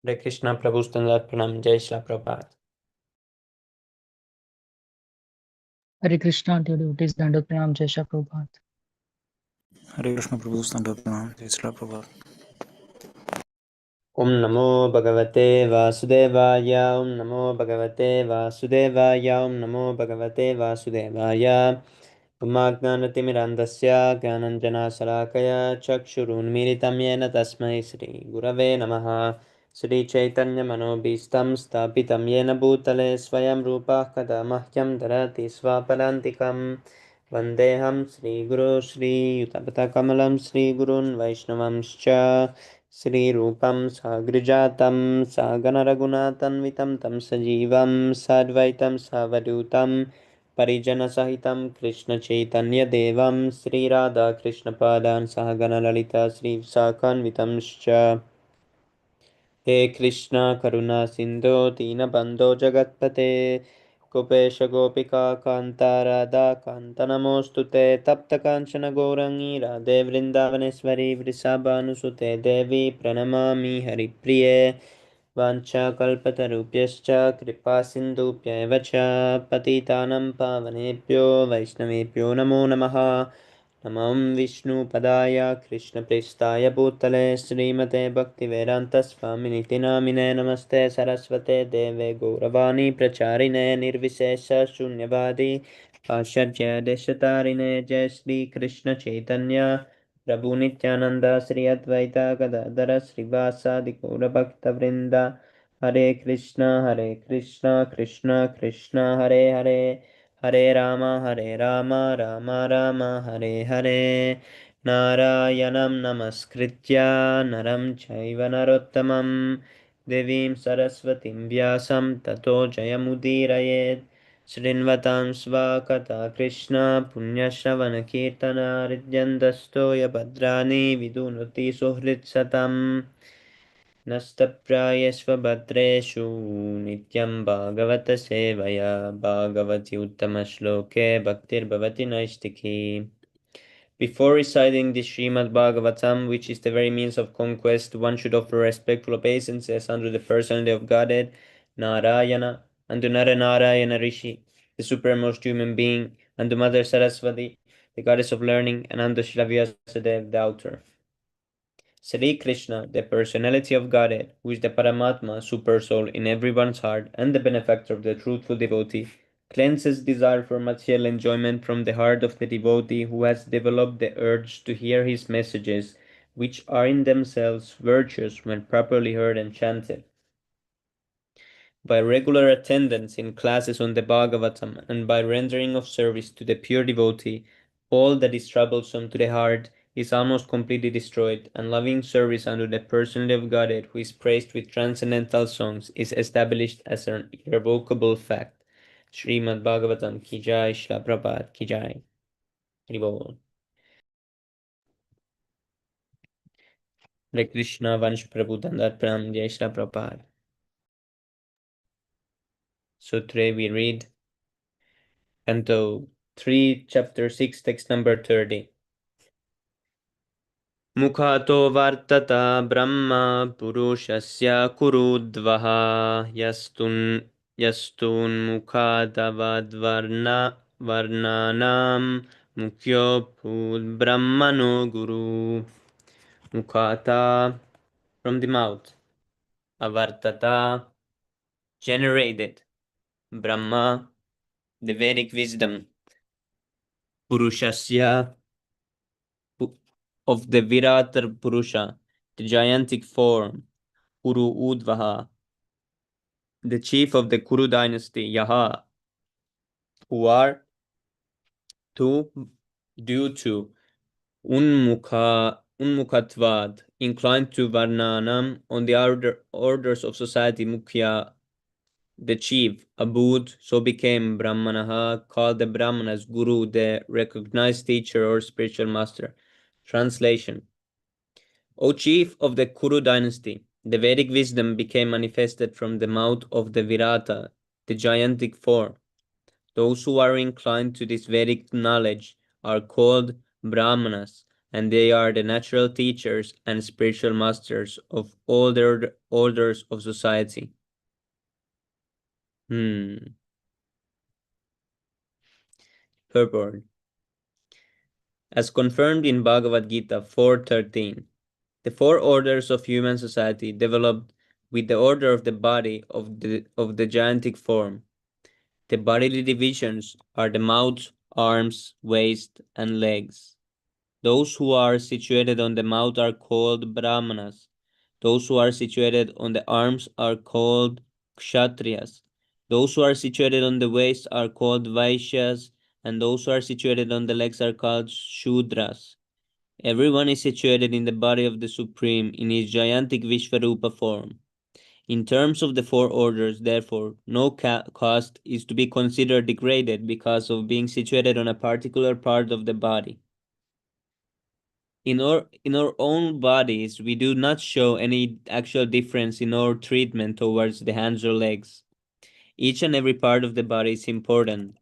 Hare Krishna, Prabhu Standard Pranam, Jai Shri Prabhupada. Hare Krishna, dear devotees, Dandavat Pranam, Jai Shri Prabhupada. Hare Krishna Prabhu Standard Pranam, Jai Shri Prabhupada. Om Namo Bhagavate Vasudevaya, Om Namo Bhagavate Vasudevaya, Om Namo Bhagavate Vasudevaya. Umagnatimidandasya Gyananjana Salakaya Chakshurunmilitam Yena Tasmai Shri Gurave Namaha. Shri Chaitanya Manobhistam Stapitam Yena Bhutale Swayam Rupa Kada Mahyam Dharati Swapadantikam Vandeham Shri Guru Shri Yutapata Kamalam Shri Gurun Vaishnavamscha Shri Rupam Sagrijatam Saganaragunatanvitam Tam Sajivam Sadvaitam Savadutam Parijana Sahitam Krishna Chaitanya Devam Sri Radha Krishna Padan Sahagana Lalita Sri Sakanvitamscha He Krishna Karuna Sindho Dina Bandho Jagatpate Gopesha Gopika Kanta Radha Kanta Namostute Tapta Kanchana Gourangi Radhe Vrindavaneshwari Vrisabhanusute Devi Pranamami Haripriye Vancha Kalpatarupyascha Kripa Sindhupya eva cha Patitanam Pavanebhyo Vaishnavebhyo Namo Namaha Namam Vishnu Padaya Krishna Prestaya Bhutale Srimate Bhakti Vedanta Swaminiti Namine Namaste Saraswate Deve Gauravani Pracharine Nirvisesha Shunyavadi Ashadya Deshatarine Jai Shri Krishna Chaitanya Prabhu Nityananda Sri Advaita Gadadara Srivasadi Gaura Bhakta Vrinda Hare Krishna Krishna Krishna Hare Hare Hare Rama Rama Rama Hare Hare Narayanam Namaskritya Naram Chaiva Narottamam Devim Saraswatim Vyasam Tato Jayamudirayet Srinvatam Svakata Krishna Punyashravana Kirtana Ridyandastoya Bhadrani Vidunuti Suhritsatam नस्तप्रायस्वभद्रेषु नित्यं भागवत सेवया Bhagavati Uttama-shloke Bhaktir-bhavati Naistiki. Before reciting the Śrīmad-Bhāgavatam, which is the very means of conquest, one should offer respectful obeisances unto the personality of Godhead, Narayana, unto Nara-Narayana Rishi, the supremest human being, unto Mother Saraswati, the goddess of learning, and unto Srila Vyasadeva, the author. Sri Krishna, the personality of Godhead, who is the Paramatma, supersoul in everyone's heart and the benefactor of the truthful devotee, cleanses desire for material enjoyment from the heart of the devotee who has developed the urge to hear his messages, which are in themselves virtuous when properly heard and chanted. By regular attendance in classes on the Bhagavatam and by rendering of service to the pure devotee, all that is troublesome to the heart is almost completely destroyed, and loving service unto the personality of Godhead, who is praised with transcendental songs, is established as an irrevocable fact. Śrīmad-Bhāgavatam ki jai, Śrīla Prabhupada ki jai. Haribol. Hare Krishna, Vansh Prabhu Dandar Pranam, Jai Śrīla Prabhupada. So today we read Canto 3, Chapter 6, text number 30. Mukhato vartata brahma purushasya kurudvaha yastun mukhadavadvarna varnanam mukhyo bhud brahmano guru. Mukhata, from the mouth. Avartata, generated. Brahma, the Vedic wisdom. Purushasya, of the Virata Purusha, the gigantic form. Kuru Udvaha, the chief of the Kuru dynasty, Yaha, who are due to Unmukhatvad, inclined to Varnanam on the orders of society, Mukhya, the chief, Abud, so became Brahmanaha, called the Brahmanas Guru, the recognized teacher or spiritual master. Translation: O chief of the Kuru dynasty, the Vedic wisdom became manifested from the mouth of the Virata, the gigantic form. Those who are inclined to this Vedic knowledge are called Brahmanas, and they are the natural teachers and spiritual masters of all the orders of society. Purport. As confirmed in Bhagavad Gita 4.13, the four orders of human society developed with the order of the body of the gigantic form. The bodily divisions are the mouth, arms, waist, and legs. Those who are situated on the mouth are called Brahmanas. Those who are situated on the arms are called Kshatriyas. Those who are situated on the waist are called Vaishyas, and those who are situated on the legs are called Shudras. Everyone is situated in the body of the Supreme in his gigantic Vishvarupa form. In terms of the four orders, therefore, no caste is to be considered degraded because of being situated on a particular part of the body. In our own bodies, we do not show any actual difference in our treatment towards the hands or legs. Each and every part of the body is important.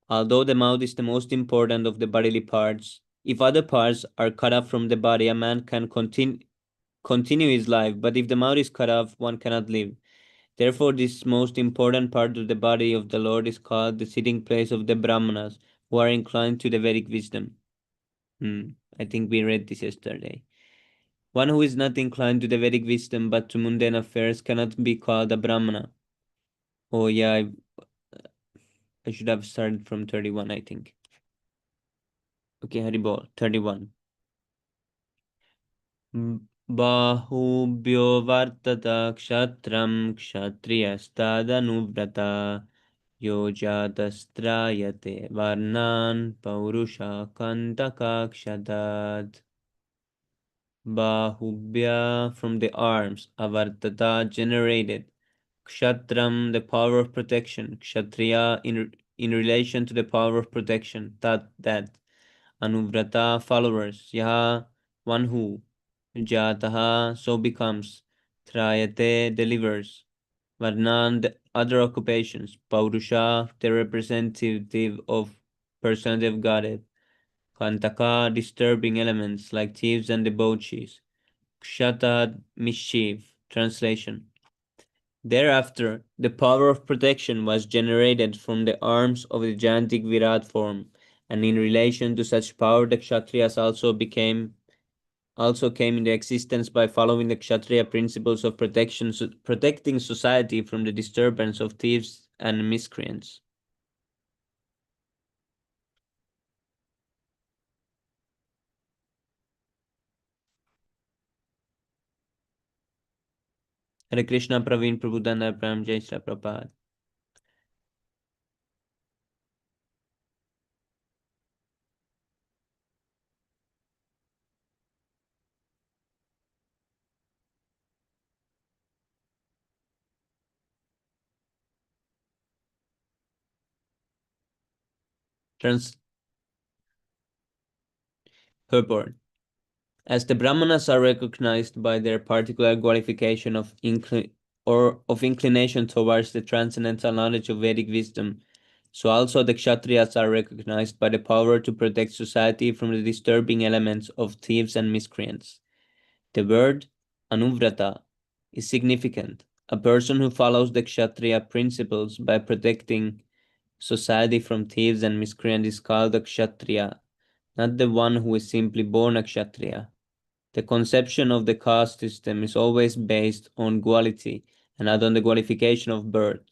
Although the mouth is the most important of the bodily parts, if other parts are cut off from the body, a man can continue his life, but if the mouth is cut off, one cannot live. Therefore, this most important part of the body of the Lord is called the sitting place of the Brahmanas, who are inclined to the Vedic wisdom. I think we read this yesterday. One who is not inclined to the Vedic wisdom but to mundane affairs cannot be called a Brahmana. Oh yeah, I should have started from 31, I think. Okay, Haribol, 31. Bahubhyo vartata kshatram kshatriyastadanuvrata yojatastrayate varnan paurusha kantakakshadad. Bahubhya from the arms, avartata generated, kshatram the power of protection, kshatriya in relation to the power of protection, that, anuvrata followers, yaha one who, jataha so becomes, trayate delivers, varnan the other occupations, paurusha the representative of personality of Godhead, Kantaka disturbing elements like thieves and debauchees. Kshata mischief. Translation. Thereafter, the power of protection was generated from the arms of the gigantic Virat form, and in relation to such power the Kshatriyas also came into existence by following the Kshatriya principles of protecting society from the disturbance of thieves and miscreants. Hare Krishna, Praveen Prabhupada, Pram Jai Shri Prabhupada. Purport. As the Brahmanas are recognized by their particular qualification of inclination towards the transcendental knowledge of Vedic wisdom, so also the Kshatriyas are recognized by the power to protect society from the disturbing elements of thieves and miscreants. The word anuvrata is significant. A person who follows the Kshatriya principles by protecting society from thieves and miscreants is called a Kshatriya, not the one who is simply born a Kshatriya. The conception of the caste system is always based on quality and not on the qualification of birth.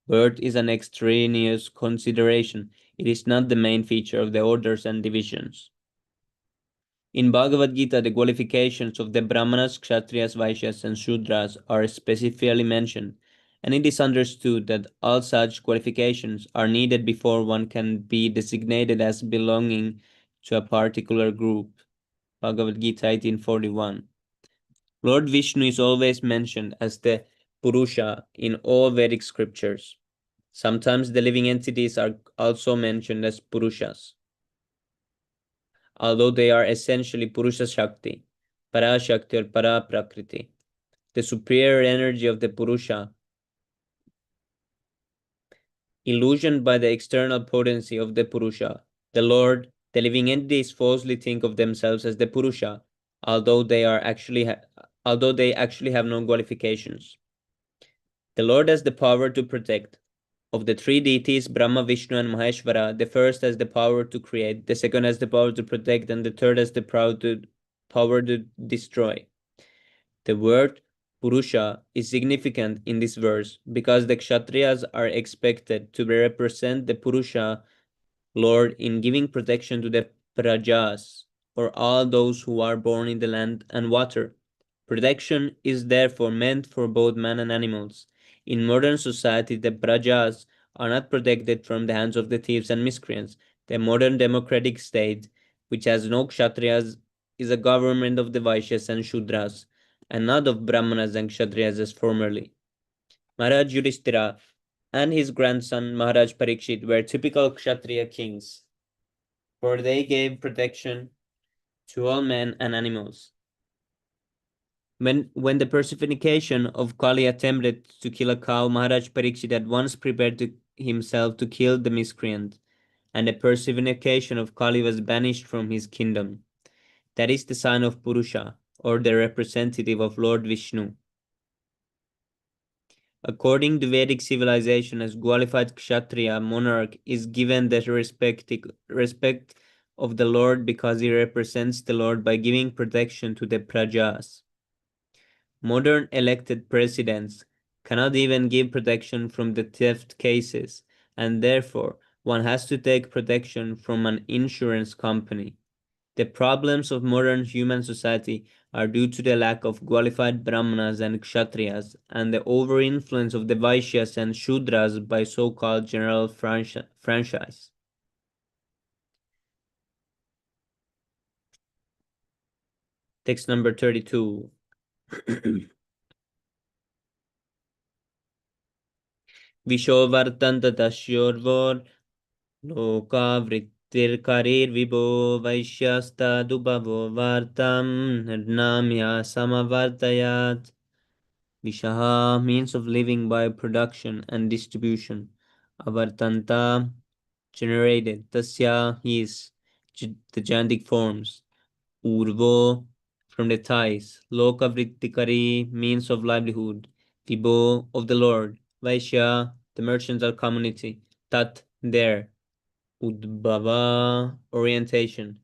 Birth is an extraneous consideration. It is not the main feature of the orders and divisions. In Bhagavad Gita, the qualifications of the Brahmanas, Kshatriyas, Vaishyas, and Shudras are specifically mentioned, and it is understood that all such qualifications are needed before one can be designated as belonging to a particular group. Bhagavad Gita 1841. Lord Vishnu is always mentioned as the Purusha in all Vedic scriptures. Sometimes the living entities are also mentioned as Purushas, although they are essentially Purusha Shakti, Para Shakti or Para Prakriti, the superior energy of the Purusha, illusioned by the external potency of the Purusha. The Lord The living entities falsely think of themselves as the Purusha, although they actually have no qualifications. The Lord has the power to protect. Of the three deities, Brahma, Vishnu, and Maheshwara, the first has the power to create, the second has the power to protect, and the third has the power to destroy. The word Purusha is significant in this verse because the Kshatriyas are expected to represent the Purusha Lord in giving protection to the Prajas, or all those who are born in the land and water. Protection is therefore meant for both man and animals. In modern society, the Prajas are not protected from the hands of the thieves and miscreants. The modern democratic state, which has no Kshatriyas, is a government of the Vaishyas and Shudras, and not of Brahmanas and Kshatriyas as formerly. Maharaj Yudhishthira and his grandson Maharaj Parikshit were typical Kshatriya kings, for they gave protection to all men and animals. When the personification of Kali attempted to kill a cow, Maharaj Parikshit at once prepared himself to kill the miscreant, and the personification of Kali was banished from his kingdom. That is the sign of Purusha, or the representative of Lord Vishnu. According to Vedic civilization, as qualified Kshatriya monarch is given the respect of the Lord because he represents the Lord by giving protection to the Prajas. Modern elected presidents cannot even give protection from the theft cases, and therefore one has to take protection from an insurance company. The problems of modern human society are due to the lack of qualified Brahmanas and Kshatriyas and the over-influence of the Vaishyas and Shudras by so-called general franchise. Text number 32. Vishovartanta tasyorvor lokavrittirkarirvibo vaishyastadubhavo vartam nirnamya samavartayat. Vishaha means of living by production and distribution. Avartanta generated. Tasya is the Jandik forms. Urvo from the thighs. Lokavrittikari means of livelihood. Vibo of the Lord. Vaishya, the merchants or community. Tat there. Udbhava orientation.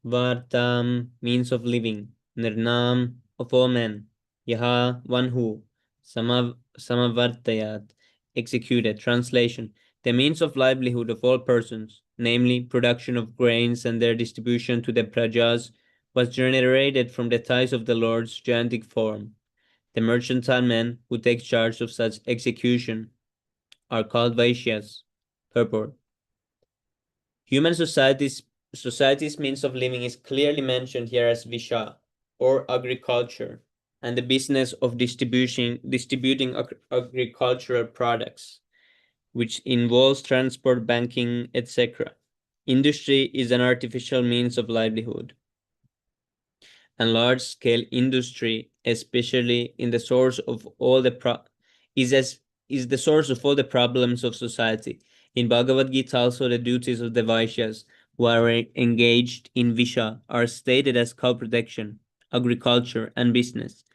Vartam means of living. Nirnam of all men. Yaha one who. Samavartayat executed. Translation. The means of livelihood of all persons, namely production of grains and their distribution to the prajas, was generated from the thighs of the Lord's gigantic form. The mercantile men who take charge of such execution are called Vaishyas. Purport. Human society's means of living is clearly mentioned here as Visha, or agriculture, and the business of distributing agricultural products, which involves transport, banking, etc. Industry is an artificial means of livelihood. And large-scale industry, especially in the source of all the is the source of all the problems of society. In Bhagavad Gita, also the duties of the Vaishyas who are engaged in Visha are stated as cow protection, agriculture, and business.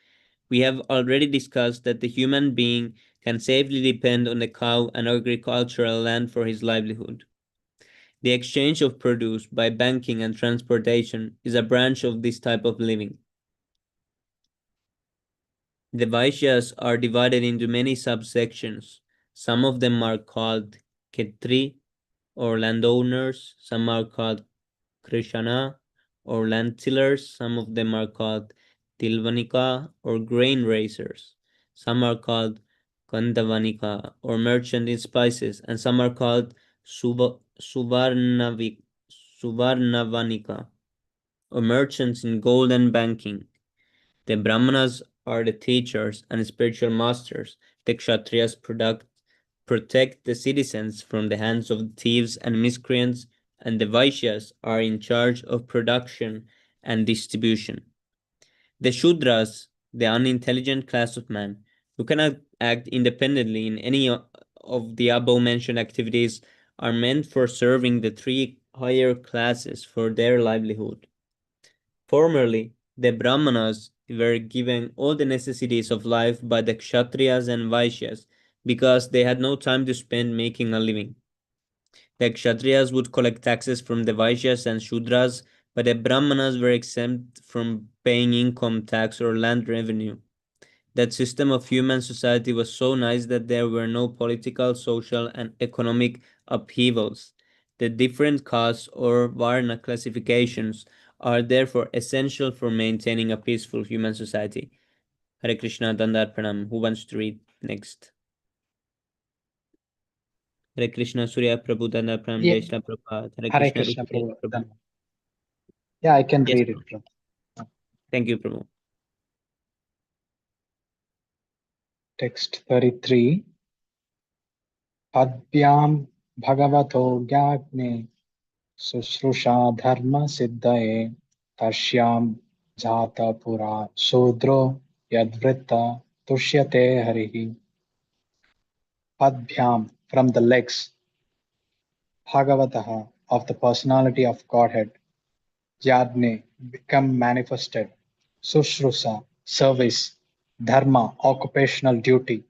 We have already discussed that the human being can safely depend on the cow and agricultural land for his livelihood. The exchange of produce by banking and transportation is a branch of this type of living. The Vaishyas are divided into many subsections. Some of them are called Khetri or landowners, some are called Krishana or land tillers, some of them are called Tilvanika or grain raisers, some are called Kandavanika or merchant in spices, and some are called Suvarnavanika or merchants in gold and banking. The Brahmanas are the teachers and spiritual masters. The Kshatriyas protect the citizens from the hands of thieves and miscreants, and the Vaishyas are in charge of production and distribution. The Shudras, the unintelligent class of man, who cannot act independently in any of the above mentioned activities, are meant for serving the three higher classes for their livelihood. Formerly, the Brahmanas were given all the necessities of life by the Kshatriyas and Vaishyas because they had no time to spend making a living. The Kshatriyas would collect taxes from the Vaishyas and Shudras, but the Brahmanas were exempt from paying income tax or land revenue. That system of human society was so nice that there were no political, social, and economic upheavals. The different castes or Varna classifications are therefore essential for maintaining a peaceful human society. Hare Krishna, Dandar Pranam. Who wants to read next? Hare Krishna, Surya Prabhu, Dandar Pranam, Yeah, Jai Shri Prabhupada. Hare Hare Krishna, Krishna, Rishikesh Prabhu. Prabhu. Yeah, I can Yes, read it, Prabhu. Prabhu. Thank you, Prabhu. Text 33. Padvyam Bhagavato Gyatne Sushrusha Dharma Siddhaye Tashyam Jata Pura Sudro Yadvritta Tushyate Harihi. Padvyam, from the legs, Bhagavataha, of the personality of Godhead, Jadne, become manifested, Sushrusa, service, Dharma, occupational duty,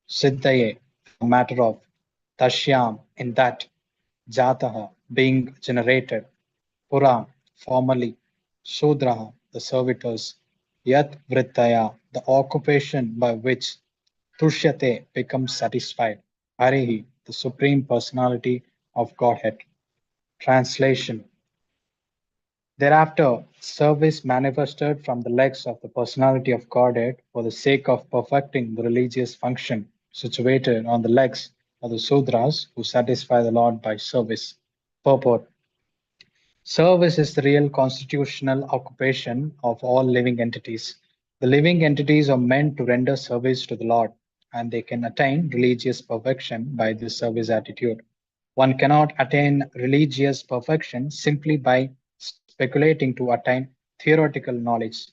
Siddhaye, a matter of, Tashyam, in that, Jataha, being generated, Pura, formerly, Sudraha, the servitors, Yat Vrittaya, the occupation by which Tushyate becomes satisfied, Harihi, the Supreme Personality of Godhead. Translation. Thereafter, service manifested from the legs of the personality of Godhead for the sake of perfecting the religious function situated on the legs of the Sudras who satisfy the Lord by service. Purport. Service is the real constitutional occupation of all living entities. The living entities are meant to render service to the Lord, and they can attain religious perfection by this service attitude. One cannot attain religious perfection simply by speculating to attain theoretical knowledge.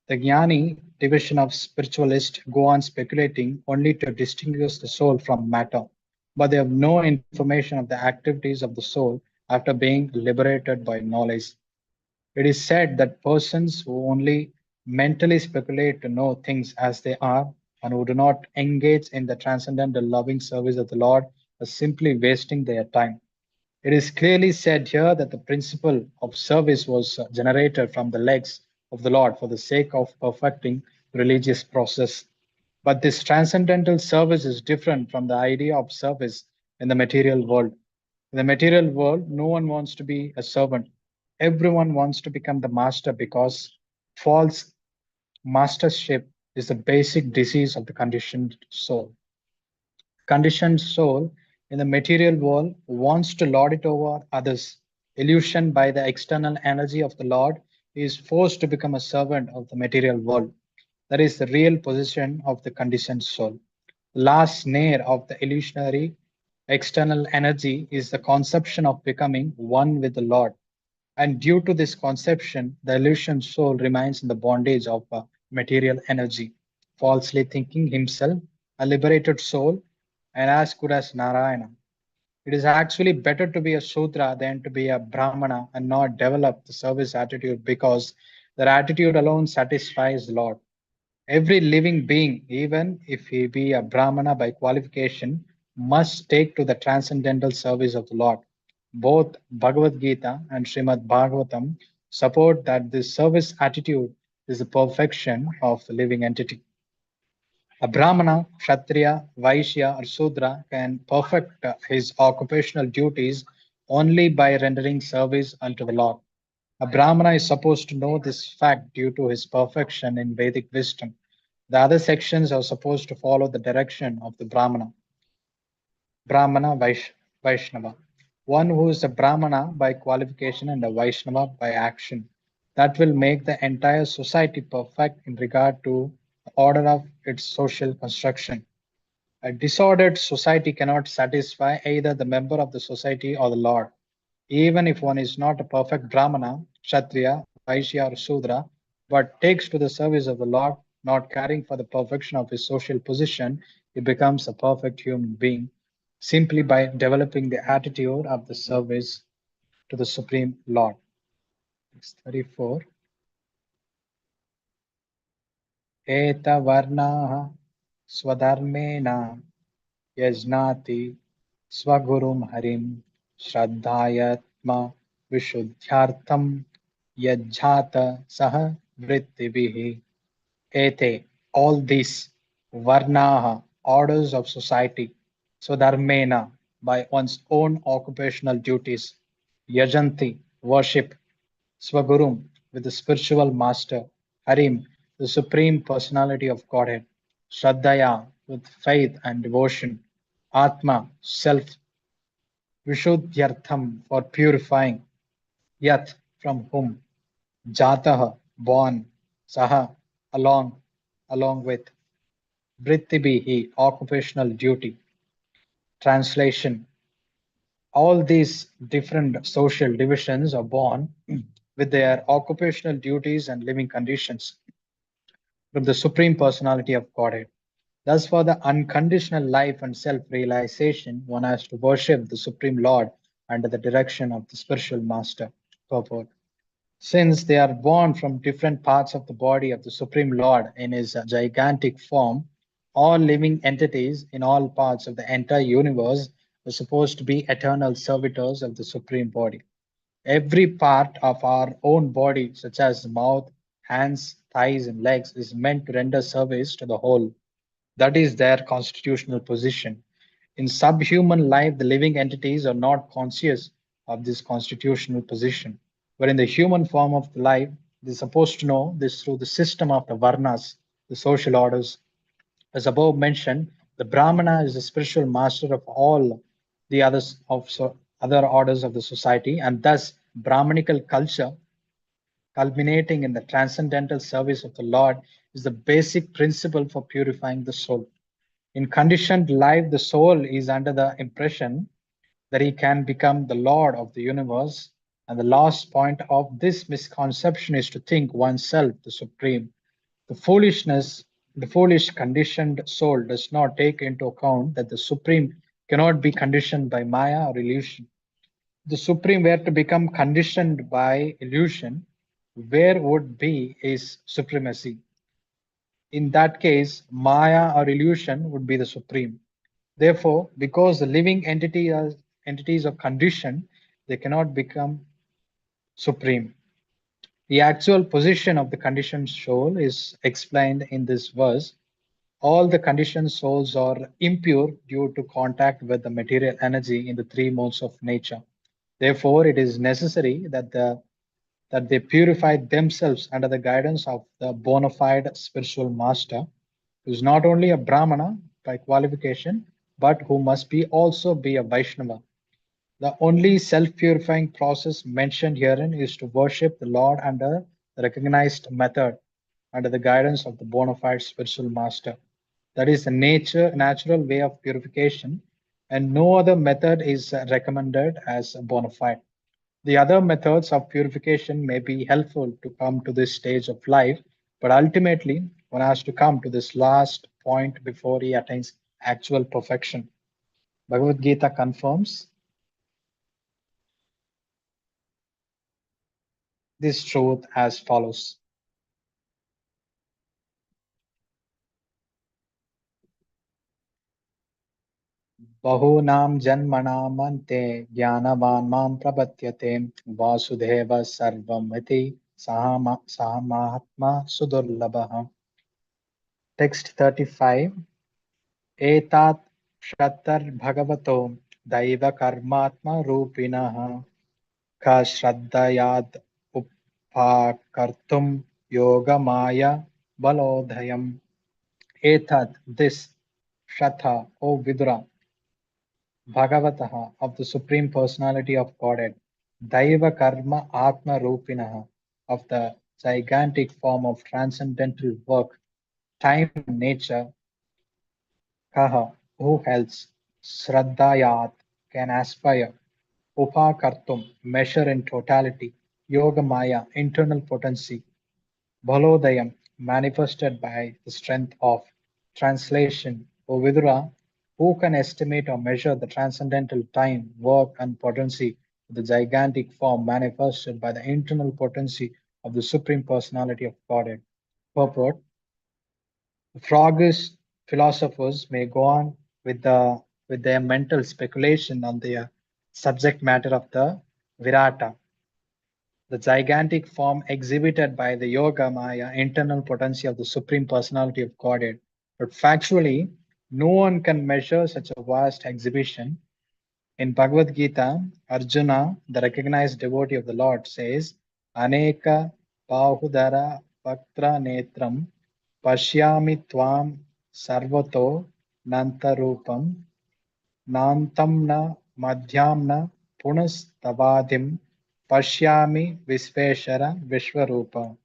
The Jnani division of spiritualists go on speculating only to distinguish the soul from matter, but they have no information of the activities of the soul after being liberated by knowledge. It is said that persons who only mentally speculate to know things as they are and who do not engage in the transcendental loving service of the Lord are simply wasting their time. It is clearly said here that the principle of service was generated from the legs of the Lord for the sake of perfecting the religious process. But this transcendental service is different from the idea of service in the material world. In the material world, no one wants to be a servant. Everyone wants to become the master because false mastership is the basic disease of the conditioned soul. Conditioned soul in the material world wants to lord it over others. Illusioned by the external energy of the Lord, he is forced to become a servant of the material world. That is the real position of the conditioned soul. The last snare of the illusionary external energy is the conception of becoming one with the Lord. And due to this conception, the illusioned soul remains in the bondage of material energy, falsely thinking himself a liberated soul and as good as Narayana. It is actually better to be a Sudra than to be a Brahmana and not develop the service attitude because that attitude alone satisfies the Lord. Every living being, even if he be a Brahmana by qualification, must take to the transcendental service of the Lord. Both Bhagavad Gita and Śrīmad-Bhāgavatam support that this service attitude is the perfection of the living entity. A Brahmana, Kshatriya, Vaishya, or Sudra can perfect his occupational duties only by rendering service unto the Lord. A Brahmana is supposed to know this fact due to his perfection in Vedic wisdom. The other sections are supposed to follow the direction of the Brahmana. Vaishnava. One who is a Brahmana by qualification and a Vaishnava by action. That will make the entire society perfect in regard to the order of its social construction. A disordered society cannot satisfy either the member of the society or the Lord. Even if one is not a perfect Brahmana, Kshatriya, Vaishya, or Sudra, but takes to the service of the Lord, not caring for the perfection of his social position, he becomes a perfect human being simply by developing the attitude of the service. to the Supreme Lord. Text 34. Eta varnaha swadharmena yajnati swagurum harim shraddhayatma vishuddhyartham yajjhata saha vrittibihi. Ete, all these varnaha, orders of society, swadharmena, by one's own occupational duties, yajanti, worship, Swagurum, with the spiritual master, Harim, the supreme personality of Godhead, Shraddhaya, with faith and devotion, Atma, self, Vishuddhyartham, for purifying, Yat, from whom, Jataha, born, Saha, along with, Vrittibihi, occupational duty. Translation: all these different social divisions are born with their occupational duties and living conditions from the Supreme Personality of Godhead. Thus, for the unconditional life and self realization, one has to worship the Supreme Lord under the direction of the spiritual master. Purport. Since they are born from different parts of the body of the Supreme Lord in his gigantic form, all living entities in all parts of the entire universe are supposed to be eternal servitors of the Supreme Body. Every part of our own body, such as the mouth, hands, thighs, and legs, is meant to render service to the whole. That is their constitutional position. In subhuman life, the living entities are not conscious of this constitutional position. But in the human form of the life, they're supposed to know this through the system of the varnas, the social orders. As above mentioned, the Brahmana is the spiritual master of all the other orders of the society, and thus Brahmanical culture, culminating in the transcendental service of the Lord, is the basic principle for purifying the soul. In conditioned life, the soul is under the impression that he can become the Lord of the universe, and the last point of this misconception is to think oneself the supreme. The foolish conditioned soul does not take into account that the supreme cannot be conditioned by Maya or illusion. The supreme were to become conditioned by illusion, where would be his supremacy? In that case, Maya or illusion would be the supreme. Therefore, because the living entities are conditioned, they cannot become supreme. The actual position of the conditioned soul is explained in this verse. All the conditioned souls are impure due to contact with the material energy in the three modes of nature. Therefore, it is necessary that they purify themselves under the guidance of the bona fide spiritual master, who is not only a Brahmana by qualification, but who must be also be a Vaishnava. The only self-purifying process mentioned herein is to worship the Lord under the recognized method, under the guidance of the bona fide spiritual master. That is the natural way of purification, and no other method is recommended as bona fide. The other methods of purification may be helpful to come to this stage of life, but ultimately one has to come to this last point before he attains actual perfection. Bhagavad Gita confirms this truth as follows. Bahunam janmanamante jnanavan mam prapatyate vasudeva sarvamiti sahamahatma sudurlabha. Text 35. Etat shraddhar bhagavato daiva karmatma rupinah ka shraddhayad upakartum yogamaya balodhayam. Etat, this, Shatha, O Vidura, Bhagavataha, of the Supreme Personality of Godhead, Daiva Karma Atma Rupinaha, of the gigantic form of transcendental work, time and nature, Kaha, who else, Sraddhayat, can aspire, Upakartum, measure in totality, Yoga Maya, internal potency, Balodayam, manifested by the strength of translation. O Vidura, who can estimate or measure the transcendental time, work, and potency the gigantic form manifested by the internal potency of the Supreme Personality of Godhead. Purport: froggish philosophers may go on with their mental speculation on the subject matter of the Virata, the gigantic form exhibited by the Yoga Maya internal potency of the Supreme Personality of Godhead. But factually, no one can measure such a vast exhibition. In Bhagavad Gita, Arjuna, the recognized devotee of the Lord, says, Aneka Bahudara Vaktra Netram Pashyami Tvam Sarvato Nantarupam Nantamna Madhyamna Punastavadim Pashyami Visveshara Vishwarupa.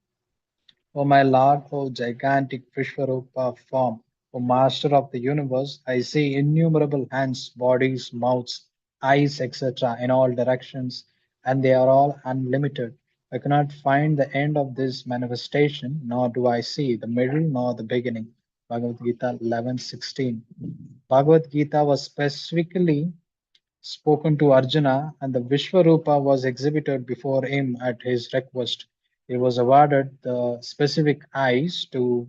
O my Lord, O gigantic Vishwarupa form, O Master of the universe, I see innumerable hands, bodies, mouths, eyes, etc. in all directions, and they are all unlimited. I cannot find the end of this manifestation, nor do I see the middle nor the beginning. Bhagavad Gita 11:16. Bhagavad Gita was specifically spoken to Arjuna, and the Vishwarupa was exhibited before him at his request. He was awarded the specific eyes to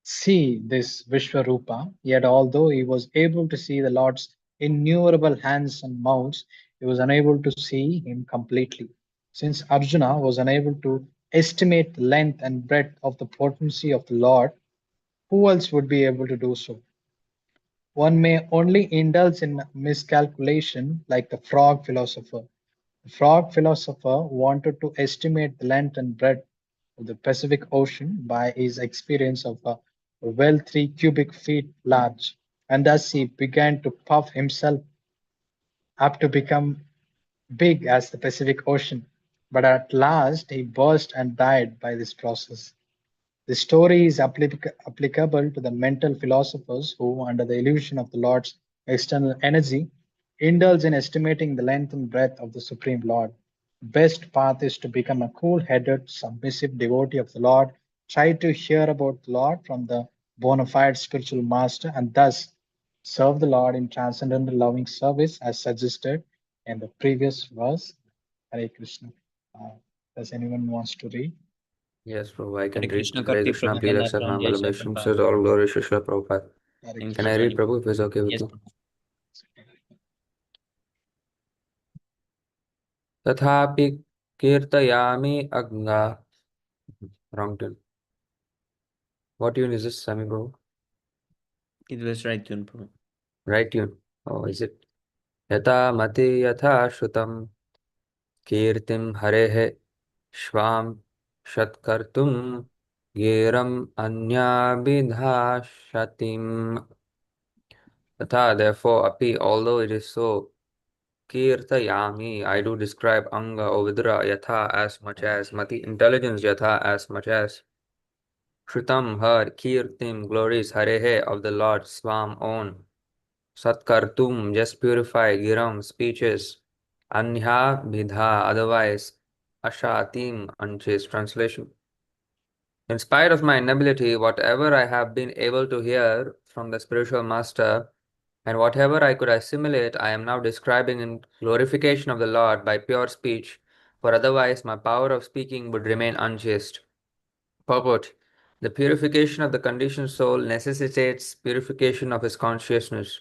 see this Vishwarupa, yet although he was able to see the Lord's innumerable hands and mouths, he was unable to see him completely. Since Arjuna was unable to estimate the length and breadth of the potency of the Lord, who else would be able to do so? One may only indulge in miscalculation like the frog philosopher. The frog philosopher wanted to estimate the length and breadth of the Pacific Ocean by his experience of a well 3 cubic feet large, and thus he began to puff himself up to become big as the Pacific Ocean. But at last he burst and died by this process. The story is applicable to the mental philosophers who, under the illusion of the Lord's external energy, indulge in estimating the length and breadth of the Supreme Lord. The best path is to become a cool headed, submissive devotee of the Lord, try to hear about the Lord from the bona fide spiritual master, and thus serve the Lord in transcendental loving service as suggested in the previous verse. Hare Krishna. Does anyone wants to read? Yes, Prabhu, I can Hare read. Krishna, Hare Karti Krishna, Prabhu, please Jagannath accept Ram, Jai Mangalam Shri Vishnu, Prabhupada. says all glory to Srila Prabhupada. Hare Thank Can you, I Prabhu. read, Prabhu, if it's okay with Yes, you? Prabhu. Tathapi kirtayami agna. Wrong tune. What tune is this, Swami Prabhu? It was right tune, Prabhu. Right tune. Oh, is it? Yata mati yatha shrutam kirtim harehe shvam shatkartum geram anyabhidhashatim. Tata, therefore, api, although it is so, kirtayami, I do describe anga or vidra yatha as much as, mati, intelligence yatha as much as, shrutam, her, kirtim, glories, harehe, of the Lord, swam, own, satkartum, just purify, giram, speeches, anya, bidha, otherwise, ashatim, unchaste. Translation. In spite of my inability, whatever I have been able to hear from the spiritual master, and whatever I could assimilate, I am now describing in glorification of the Lord by pure speech, for otherwise my power of speaking would remain unchaste. Purport: the purification of the conditioned soul necessitates purification of his consciousness.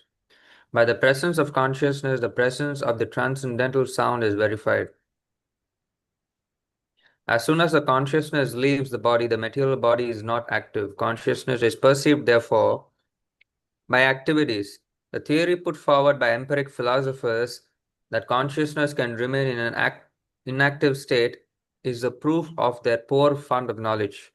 By the presence of consciousness, the presence of the transcendental sound is verified. As soon as the consciousness leaves the body, the material body is not active. Consciousness is perceived, therefore, by activities. The theory put forward by empiric philosophers that consciousness can remain in an inactive state is the proof of their poor fund of knowledge.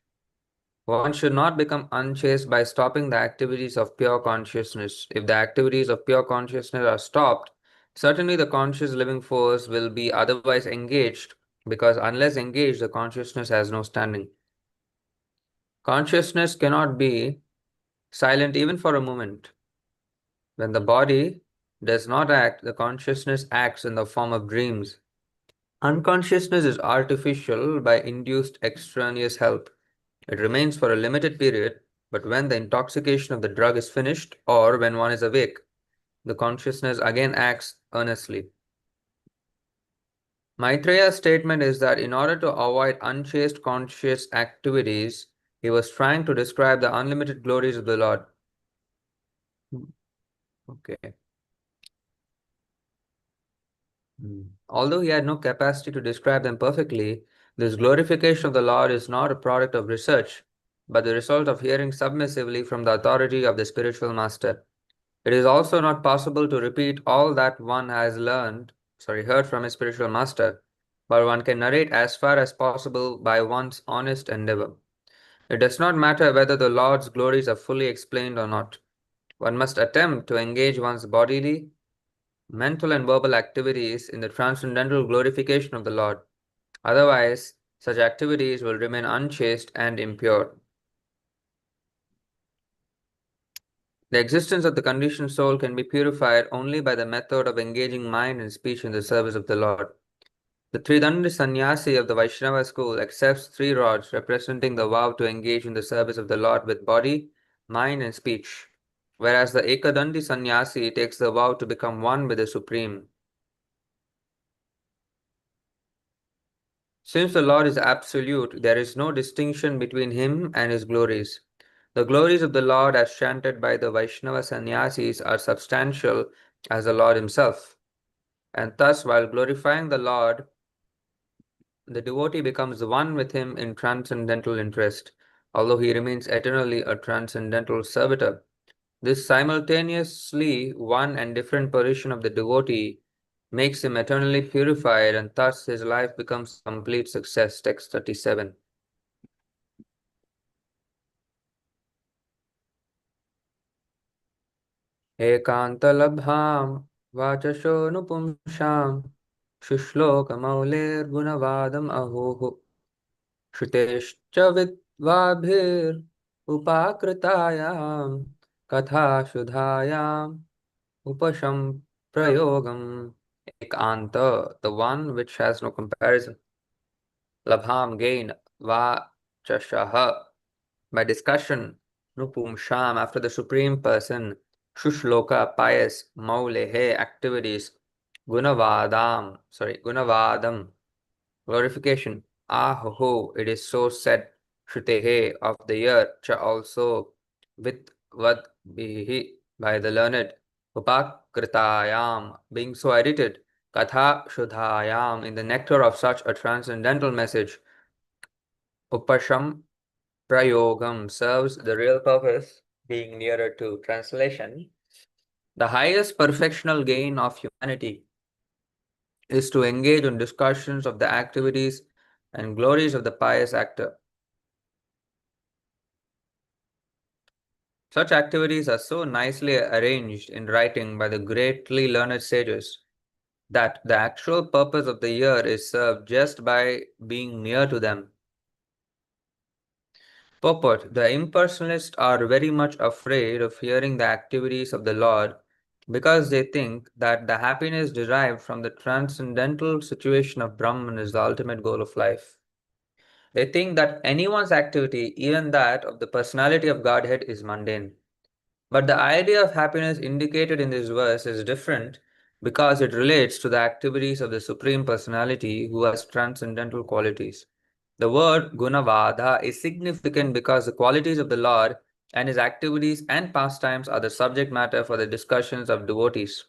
One should not become unchaste by stopping the activities of pure consciousness. If the activities of pure consciousness are stopped, certainly the conscious living force will be otherwise engaged, because unless engaged, the consciousness has no standing. Consciousness cannot be silent even for a moment. When the body does not act, the consciousness acts in the form of dreams. Unconsciousness is artificial by induced extraneous help. It remains for a limited period, but when the intoxication of the drug is finished or when one is awake, the consciousness again acts earnestly. Maitreya's statement is that in order to avoid unchaste conscious activities, he was trying to describe the unlimited glories of the Lord. Okay. Although he had no capacity to describe them perfectly, this glorification of the Lord is not a product of research, but the result of hearing submissively from the authority of the spiritual master. It is also not possible to repeat all that one has heard from his spiritual master, but one can narrate as far as possible by one's honest endeavor. It does not matter whether the Lord's glories are fully explained or not. One must attempt to engage one's bodily, mental, and verbal activities in the transcendental glorification of the Lord. Otherwise, such activities will remain unchaste and impure. The existence of the conditioned soul can be purified only by the method of engaging mind and speech in the service of the Lord. The Tridandi Sannyasi of the Vaishnava school accepts 3 rods representing the vow to engage in the service of the Lord with body, mind, and speech, whereas the Ekadandi Sannyasi takes the vow to become one with the Supreme. Since the Lord is absolute, there is no distinction between him and his glories. The glories of the Lord, as chanted by the Vaishnava sannyasis, are substantial as the Lord himself. And thus, while glorifying the Lord, the devotee becomes one with him in transcendental interest, although he remains eternally a transcendental servitor. This simultaneously one and different position of the devotee makes him eternally purified, and thus his life becomes complete success. Text 37. एकान्तलब्धां वाचशोऽनुपुंसां शुश्लोकमौलेर्गुणवादम् अहोः श्रुतेश्च विद्वाभिरुपाकृतायां कथाशुधायाम् उपशम्प्रयोगम्. Ekanta, the one which has no comparison. Labham, gain. Vachashaha, by discussion. Nupumsham, after the Supreme Person. Shushloka, pious. Maulehe, activities. Gunavadam, glorification. Aho, it is so said. Shrutehe, of the year. Cha, also. With vad bihi, by the learned. Upakritayam, being so edited. Katha Shudhayam, in the nectar of such a transcendental message. Upasham Prayogam serves the real purpose, being nearer to translation. The highest perfectional gain of humanity is to engage in discussions of the activities and glories of the pious actor. Such activities are so nicely arranged in writing by the greatly learned sages that the actual purpose of the year is served just by being near to them. Purport: the impersonalists are very much afraid of hearing the activities of the Lord because they think that the happiness derived from the transcendental situation of Brahman is the ultimate goal of life. They think that anyone's activity, even that of the personality of Godhead, is mundane. But the idea of happiness indicated in this verse is different because it relates to the activities of the Supreme Personality who has transcendental qualities. The word Gunavada is significant because the qualities of the Lord and his activities and pastimes are the subject matter for the discussions of devotees.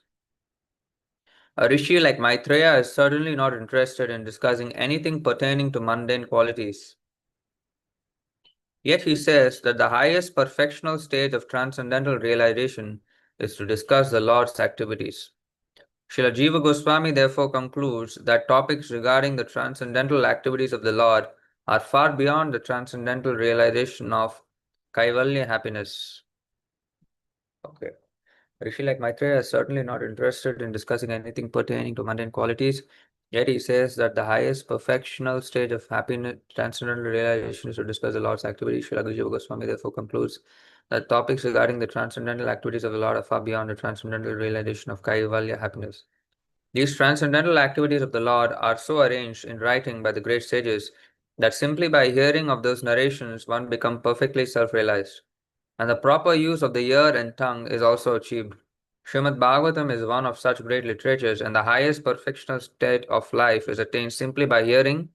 A rishi like Maitreya is certainly not interested in discussing anything pertaining to mundane qualities. Yet he says that the highest perfectional stage of transcendental realization is to discuss the Lord's activities. Srila Jiva Goswami therefore concludes that topics regarding the transcendental activities of the Lord are far beyond the transcendental realization of Kaivalya happiness. Okay. Rishi like Maitreya is certainly not interested in discussing anything pertaining to mundane qualities. Yet he says that the highest perfectional stage of happiness, transcendental realization, is to discuss the Lord's activities. Srila Jiva Goswami therefore concludes that topics regarding the transcendental activities of the Lord are far beyond the transcendental realization of Kaivalya happiness. These transcendental activities of the Lord are so arranged in writing by the great sages that simply by hearing of those narrations one becomes perfectly self-realized, and the proper use of the ear and tongue is also achieved. Śrīmad-Bhāgavatam is one of such great literatures, and the highest perfectional state of life is attained simply by hearing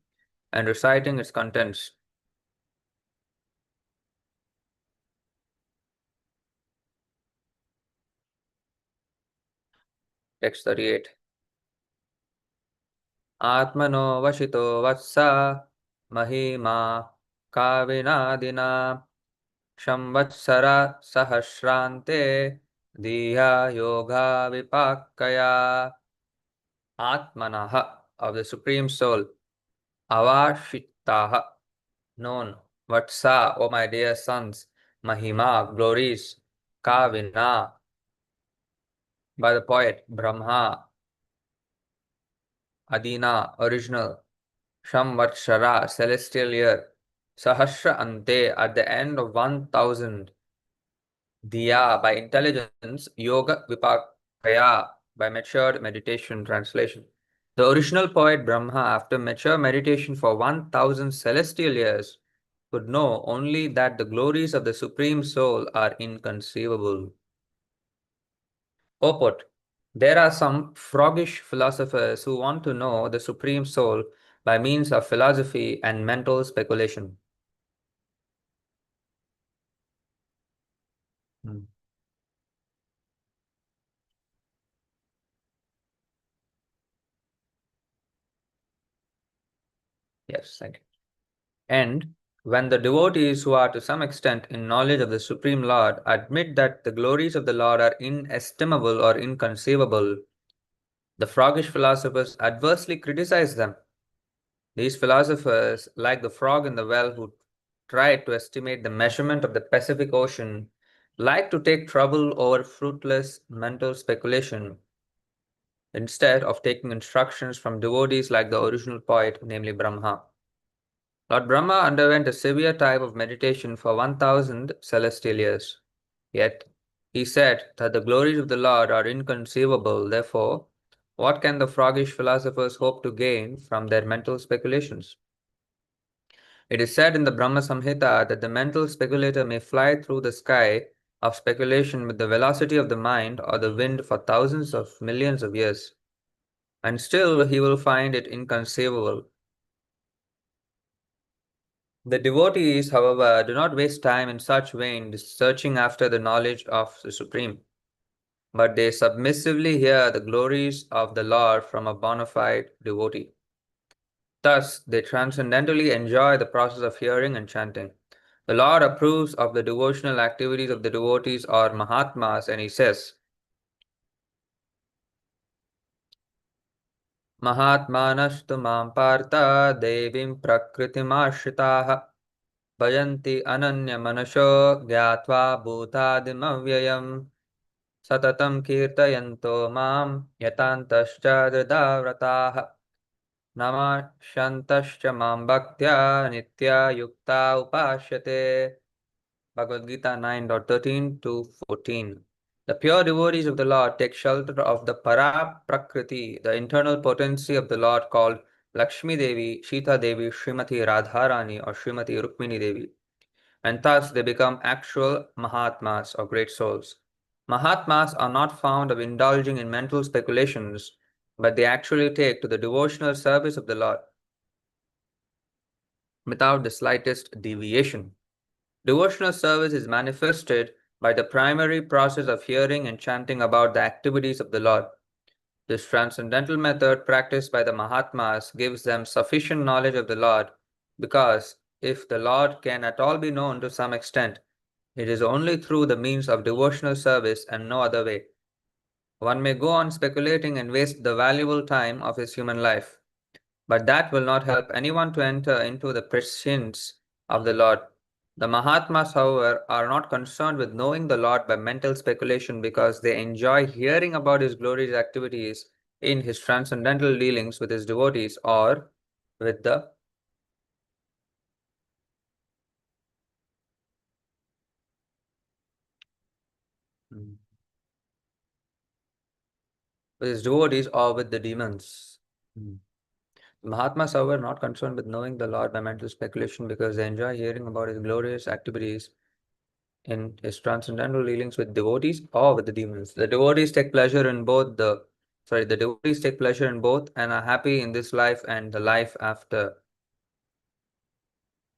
and reciting its contents. Text 38. Atmano vashito vatsa mahima kavinadina Shamvatsara sahasrante diya yoga vipakaya. Atmanaha, of the Supreme Soul, avashitaha, known. Vatsa, O my dear sons, Mahima, glories, Kavina, by the poet, Brahma, Adina, original, Shamvatshara, celestial year, Sahasra Ante, at the end of 1000, Diya, by intelligence, Yoga Vipakaya, by matured meditation. Translation. The original poet Brahma, after mature meditation for 1000 celestial years, could know only that the glories of the Supreme Soul are inconceivable. Purport. There are some froggish philosophers who want to know the Supreme Soul by means of philosophy and mental speculation. Yes, thank you. And when the devotees who are to some extent in knowledge of the Supreme Lord admit that the glories of the Lord are inestimable or inconceivable, the froggish philosophers adversely criticize them. These philosophers, like the frog in the well who tried to estimate the measurement of the Pacific Ocean, like to take trouble over fruitless mental speculation instead of taking instructions from devotees like the original poet, namely Brahma. Lord Brahma underwent a severe type of meditation for 1000 celestial years. Yet, he said that the glories of the Lord are inconceivable. Therefore, what can the froggish philosophers hope to gain from their mental speculations? It is said in the Brahma Samhita that the mental speculator may fly through the sky of speculation with the velocity of the mind or the wind for thousands of millions of years, and still he will find it inconceivable. The devotees, however, do not waste time in such vain searching after the knowledge of the Supreme, but they submissively hear the glories of the Lord from a bona fide devotee. Thus, they transcendentally enjoy the process of hearing and chanting. The Lord approves of the devotional activities of the devotees or Mahatmas, and he says, Mahatmanastu mam partha devim prakritimashitaha Bhajanti ananya manasho gyatva bhutadim avyayam Satatam kirtayanto mam yatantascha dridhavrataha Namashantascha mam bhaktya nitya yukta upashyate. Bhagavad Gita 9.13 to 14. The pure devotees of the Lord take shelter of the Para Prakriti, the internal potency of the Lord called Lakshmi Devi, Sita Devi, Srimati Radharani or Srimati Rukmini Devi, and thus they become actual Mahatmas or great souls. Mahatmas are not fond of indulging in mental speculations, but they actually take to the devotional service of the Lord without the slightest deviation. Devotional service is manifested by the primary process of hearing and chanting about the activities of the Lord. This transcendental method practiced by the Mahatmas gives them sufficient knowledge of the Lord because if the Lord can at all be known to some extent, it is only through the means of devotional service and no other way. One may go on speculating and waste the valuable time of his human life, but that will not help anyone to enter into the prescience of the Lord. The Mahatmas, however, are not concerned with knowing the Lord by mental speculation because they enjoy hearing about his glorious activities in his transcendental dealings with his devotees or with the demons. Mahatmas, however, are not concerned with knowing the Lord by mental speculation because they enjoy hearing about his glorious activities in his transcendental dealings with devotees or with the demons. The devotees take pleasure in both the devotees take pleasure in both and are happy in this life and the life after.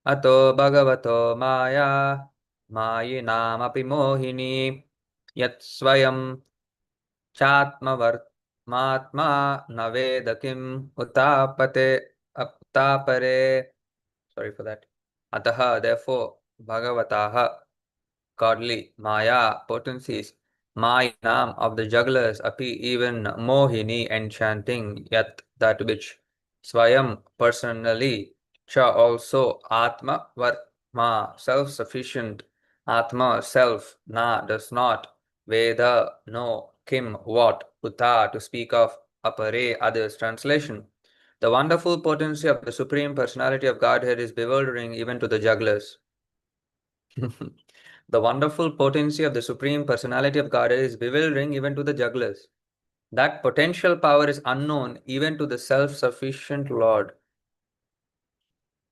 Ato bhagavato maya mayinamapi mohini yat swayam chatmavartmatma navedakim utapare. Sorry for that. Ataha, therefore, bhagavataha, godly, maya, potencies, mayinam of the jugglers, api, even mohini, enchanting, yat, that which, swayam, personally, cha, also, atma, vartma, self-sufficient, atma, self, na, does not, veda, no, kim, what, uta, to speak of, apare, others, translation. The wonderful potency of the Supreme Personality of Godhead is bewildering even to the jugglers. The wonderful potency of the Supreme Personality of Godhead is bewildering even to the jugglers. That potential power is unknown even to the self-sufficient Lord.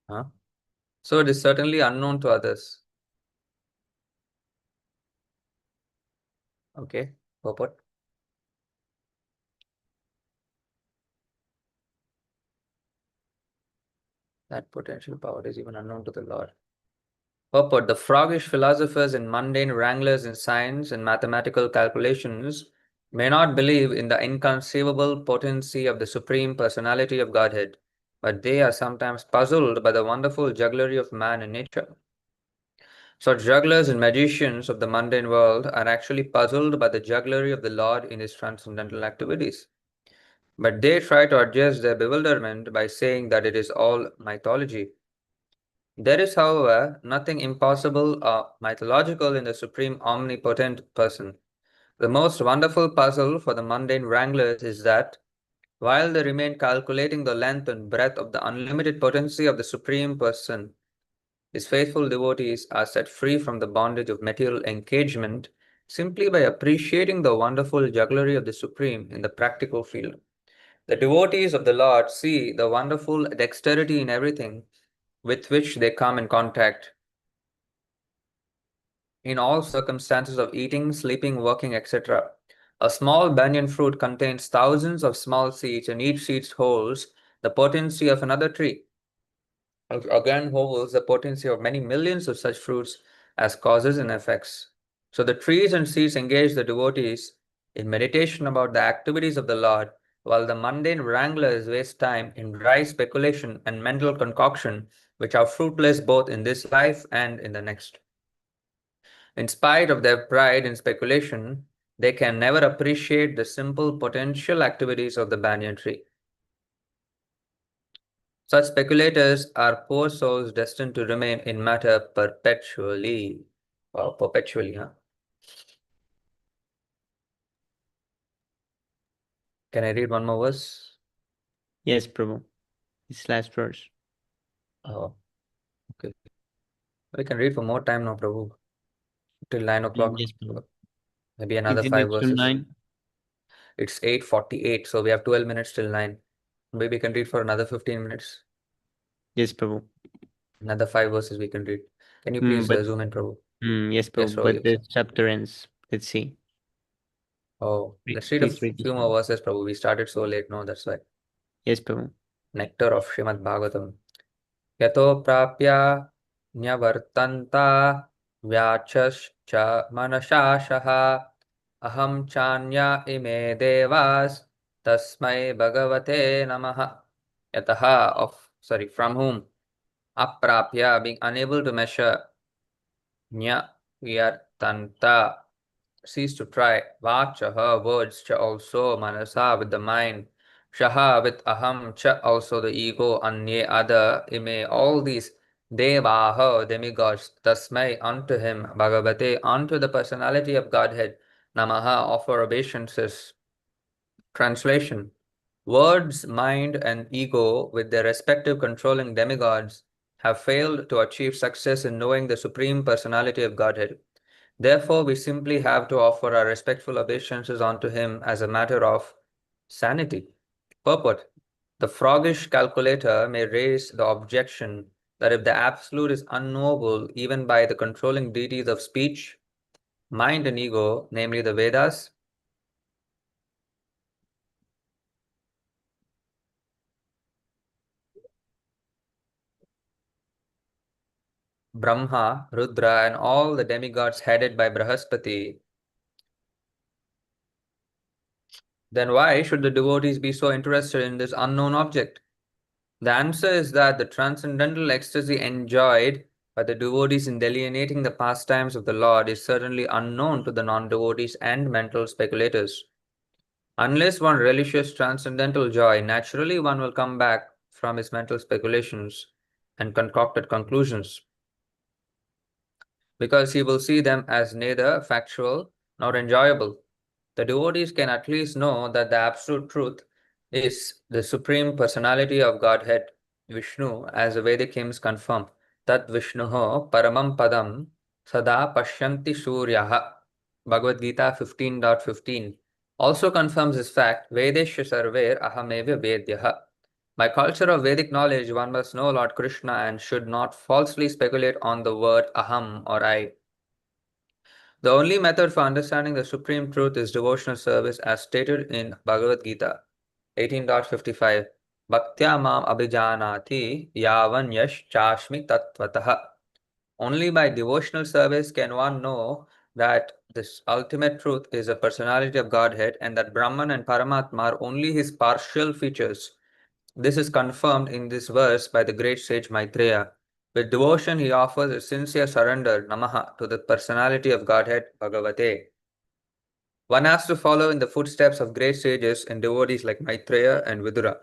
Huh? So it is certainly unknown to others. Okay, purport. That potential power is even unknown to the Lord. Purport. The froggish philosophers and mundane wranglers in science and mathematical calculations may not believe in the inconceivable potency of the Supreme Personality of Godhead, but they are sometimes puzzled by the wonderful jugglery of man and nature. Such jugglers and magicians of the mundane world are actually puzzled by the jugglery of the Lord in his transcendental activities. But they try to adjust their bewilderment by saying that it is all mythology. There is, however, nothing impossible or mythological in the supreme omnipotent person. The most wonderful puzzle for the mundane wranglers is that, while they remain calculating the length and breadth of the unlimited potency of the supreme person, his faithful devotees are set free from the bondage of material engagement simply by appreciating the wonderful jugglery of the Supreme in the practical field. The devotees of the Lord see the wonderful dexterity in everything with which they come in contact in all circumstances of eating, sleeping, working, etc. A small banyan fruit contains thousands of small seeds, and each seed holds the potency of another tree. Again, holds the potency of many millions of such fruits as causes and effects. So the trees and seeds engage the devotees in meditation about the activities of the Lord, while the mundane wranglers waste time in dry speculation and mental concoction, which are fruitless both in this life and in the next. In spite of their pride in speculation, they can never appreciate the simple potential activities of the banyan tree. Such speculators are poor souls destined to remain in matter perpetually. Wow, perpetually, huh? Can I read one more verse? Yes, Prabhu. This last verse. Oh, okay. We can read for more time now, Prabhu. Till 9 o'clock. Yes, Prabhu. Maybe another Isn't 5 it till verses. 9? It's 8:48, so we have 12 minutes till 9. Maybe we can read for another 15 minutes. Yes, Prabhu. Another 5 verses we can read. Can you please But zoom in, Prabhu? yes, Yes, Prabhu. Prabhu, But you the said. chapter ends. Let's see. Oh, let's read a Please read this few one. more verses, Prabhu. We started so late, no, that's why. Yes, Prabhu. Nectar of Śrīmad-Bhāgavatam. Yato prapya nyavartanta vyachascha manashashaha aham chanya ime devas tasmai bhagavate namaha. Yataha from whom? Aprapya, being unable to measure. Nyayartanta, cease to try. Vachaha, words, cha also. Manasa, with the mind. Shaha, with aham, cha also the ego. Anye, other. Ime, all these. Devaha, demigods. Tasmai, unto him. Bhagavate, unto the personality of Godhead. Namaha, offer obeisances. Translation. Words, mind, and ego, with their respective controlling demigods, have failed to achieve success in knowing the Supreme Personality of Godhead. Therefore, we simply have to offer our respectful obeisances unto him as a matter of sanity. Purport. The froggish calculator may raise the objection that if the absolute is unknowable even by the controlling deities of speech, mind and ego, namely the Vedas, Brahma, Rudra, and all the demigods headed by Brahaspati, then why should the devotees be so interested in this unknown object? The answer is that the transcendental ecstasy enjoyed by the devotees in delineating the pastimes of the Lord is certainly unknown to the non-devotees and mental speculators. Unless one relishes transcendental joy, naturally one will come back from his mental speculations and concocted conclusions, because he will see them as neither factual nor enjoyable. The devotees can at least know that the absolute truth is the Supreme Personality of Godhead, Vishnu, as the Vedic hymns confirm. Tat Vishnuho Paramam Padam Sada Pashyanti Suryaha. Bhagavad Gita 15.15 also confirms this fact. Vedesha Sarver Ahameva Vedyaha. By culture of Vedic knowledge, one must know Lord Krishna and should not falsely speculate on the word aham or I. The only method for understanding the supreme truth is devotional service as stated in Bhagavad Gita 18.55. Bhaktya mam abhijanati yavan yash chashmi tattvataha. Only by devotional service can one know that this ultimate truth is a personality of Godhead and that Brahman and Paramatma are only his partial features. This is confirmed in this verse by the great sage Maitreya. With devotion, he offers a sincere surrender, namaha, to the personality of Godhead, Bhagavate. One has to follow in the footsteps of great sages and devotees like Maitreya and Vidura.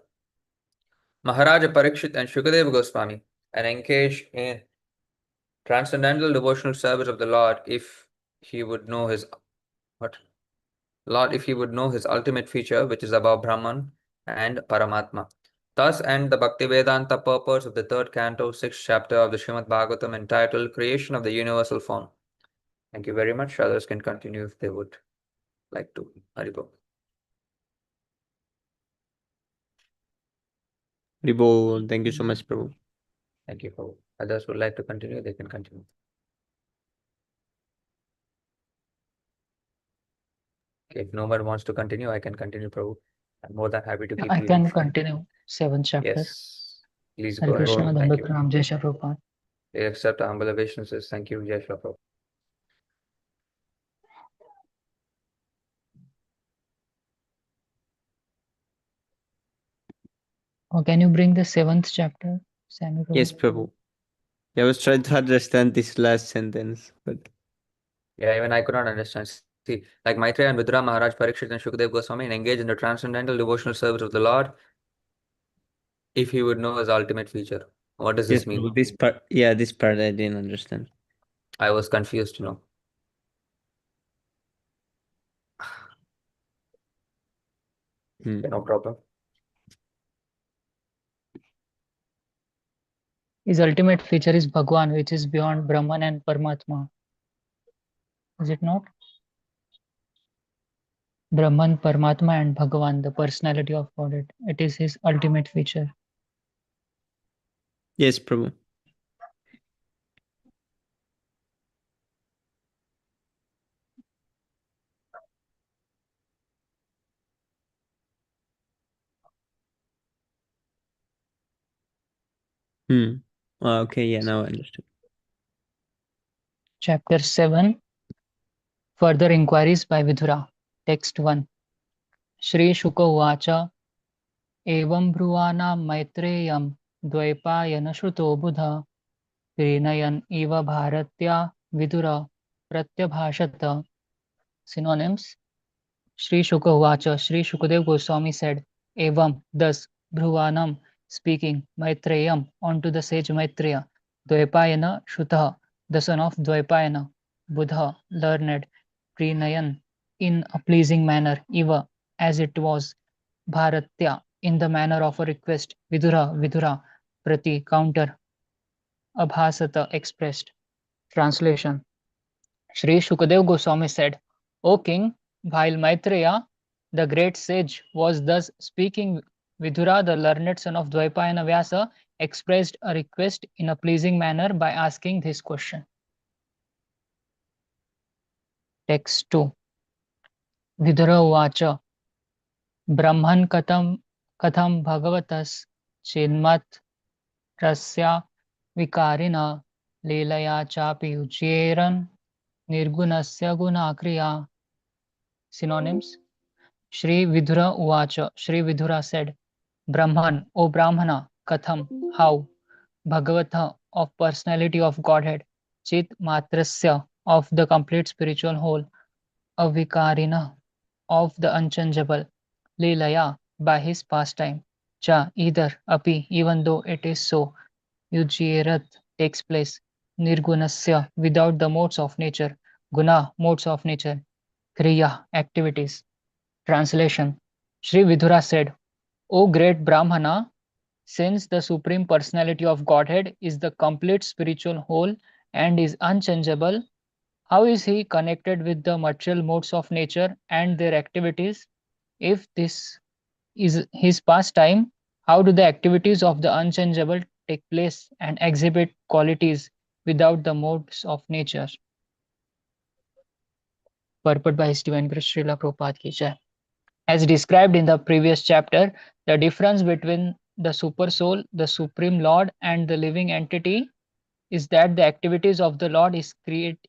Maharaja Parikshit and Shukadeva Goswami and engaged in transcendental devotional service of the Lord if he would know his ultimate feature, which is above Brahman and Paramatma. Thus end the Bhaktivedanta purpose of the third canto, 6th chapter of the Śrīmad-Bhāgavatam entitled Creation of the Universal Form. Thank you very much. Others can continue if they would like to. Haribol. Haribol. Thank you so much, Prabhu. Thank you, Prabhu. Others would like to continue, they can continue. Okay, if nobody wants to continue, I can continue, Prabhu. I'm more than happy to keep I reading. can continue 7th chapter. Yes. Please Hare go ahead. Krishna, Thank Dandavat you. Pranam, Jai Shri Prabhupada. They accept humble obeisances. Thank you, Jai Shri Prabhupada. Oh, can you bring the 7th chapter, Sami Prabhu? Yes, Prabhu. I was trying to understand this last sentence, but Yeah, even I could not understand. See, like Maitreya and Vidura, Maharaj Parikshit and Shukadeva Goswami engage in the transcendental devotional service of the Lord if he would know his ultimate feature. What does yes, this mean? Prabhu, this part, yeah, this part I didn't understand. I was confused, you know. Okay, no problem. His ultimate feature is Bhagwan, which is beyond Brahman and Paramatma. Is it not? Brahman, Paramatma and Bhagavan, the personality of Godhead. It is his ultimate feature. Yes, Prabhu. Okay, yeah, now I understood. Chapter 7. Further inquiries by Vidura. Text 1. Shri Shuka Uvacha Evam Bruvana Maitreyam Dvaipayana Shruto Buddha Prinayan Eva Bharatya Vidura Pratyabhashata. Synonyms. Shri Shuka Uvacha, Shri Shukadev Goswami said, Evam, thus, Bhruvanam, speaking, Maitreyam, onto the sage Maitreya, Dvaipayana, Shutaha, the son of Dvaipayana, Buddha, learned, Prinayan, in a pleasing manner, Eva, as it was, Bharatya, in the manner of a request, Vidura, Prati, counter, Abhasata, expressed. Translation. Shri Shukadev Goswami said, O king, while Maitreya, the great sage, was thus speaking Vidura, the learned son of Dvaipayana Vyasa, expressed a request in a pleasing manner by asking this question. Text 2. Vidura Uvacha Brahman katham bhagavatas chinmat rasya vikarina leelaya chapi ujyeran nirgunasya gunakriya. Synonyms. Shri Vidura Uvacha. Shri Vidura said, Brahman, O Brahmana, Katham, how, Bhagavatha, of personality of Godhead, Chit Matrasya, of the complete spiritual whole, Avikarina, of the unchangeable, Leelaya, by his pastime, Cha, either, Api, even though it is so, Yujyerat, takes place, Nirgunasya, without the modes of nature, Guna, modes of nature, Kriya, activities. Translation. Sri Vidura said, O great Brahmana, since the Supreme Personality of Godhead is the complete spiritual whole and is unchangeable, how is he connected with the material modes of nature and their activities? If this is his pastime, how do the activities of the unchangeable take place and exhibit qualities without the modes of nature? Purport by His Divine Grace Srila Prabhupada Ki Jai. As described in the previous chapter, the difference between the Supersoul, the Supreme Lord, and the living entity is that the activities of the Lord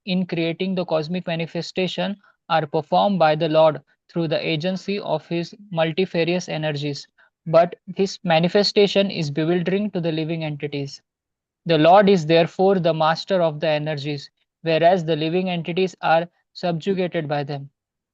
in creating the cosmic manifestation are performed by the Lord through the agency of his multifarious energies. But this manifestation is bewildering to the living entities. The Lord is therefore the master of the energies, whereas the living entities are subjugated by them.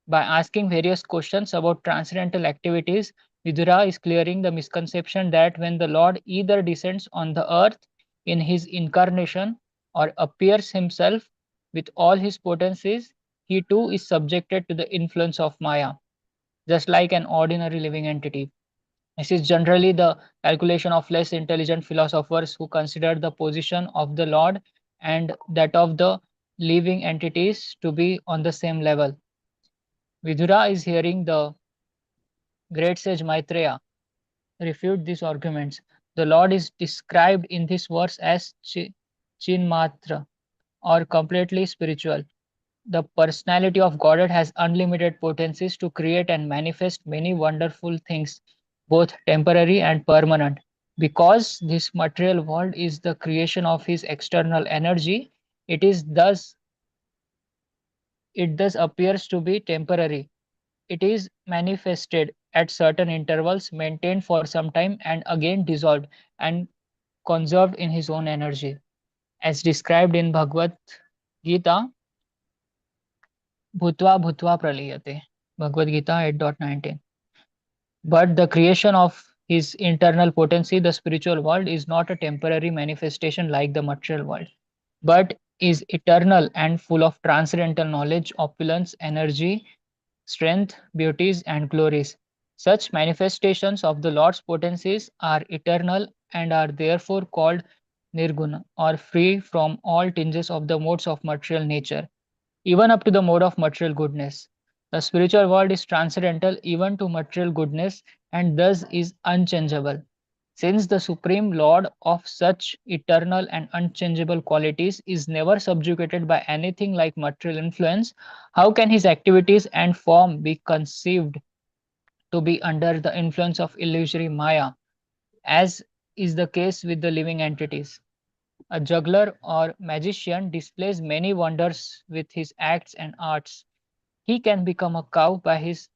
By asking various questions about transcendental activities, Vidura is clearing the misconception that when the Lord either descends on the earth in his incarnation or appears himself with all his potencies, he too is subjected to the influence of Maya, just like an ordinary living entity. This is generally the calculation of less intelligent philosophers who consider the position of the Lord and that of the living entities to be on the same level. Vidura is hearing the great sage Maitreya refute these arguments. The Lord is described in this verse as Chinmatra, or completely spiritual. The personality of Godhead has unlimited potencies to create and manifest many wonderful things, both temporary and permanent. Because this material world is the creation of his external energy, it is thus it thus appears to be temporary. It is manifested at certain intervals, maintained for some time, and again dissolved and conserved in his own energy. As described in Bhagavad Gita, Bhutva Bhutva Praliyate, Bhagavad Gita 8.19. But the creation of his internal potency, the spiritual world, is not a temporary manifestation like the material world, but is eternal and full of transcendental knowledge, opulence, energy, strength, beauties, and glories. Such manifestations of the Lord's potencies are eternal and are therefore called nirguna, or free from all tinges of the modes of material nature, even up to the mode of material goodness. The spiritual world is transcendental even to material goodness and thus is unchangeable. Since the Supreme Lord of such eternal and unchangeable qualities is never subjugated by anything like material influence, how can his activities and form be conceived to be under the influence of illusory Maya, as is the case with the living entities? A juggler or magician displays many wonders with his acts and arts. He can become a cow by his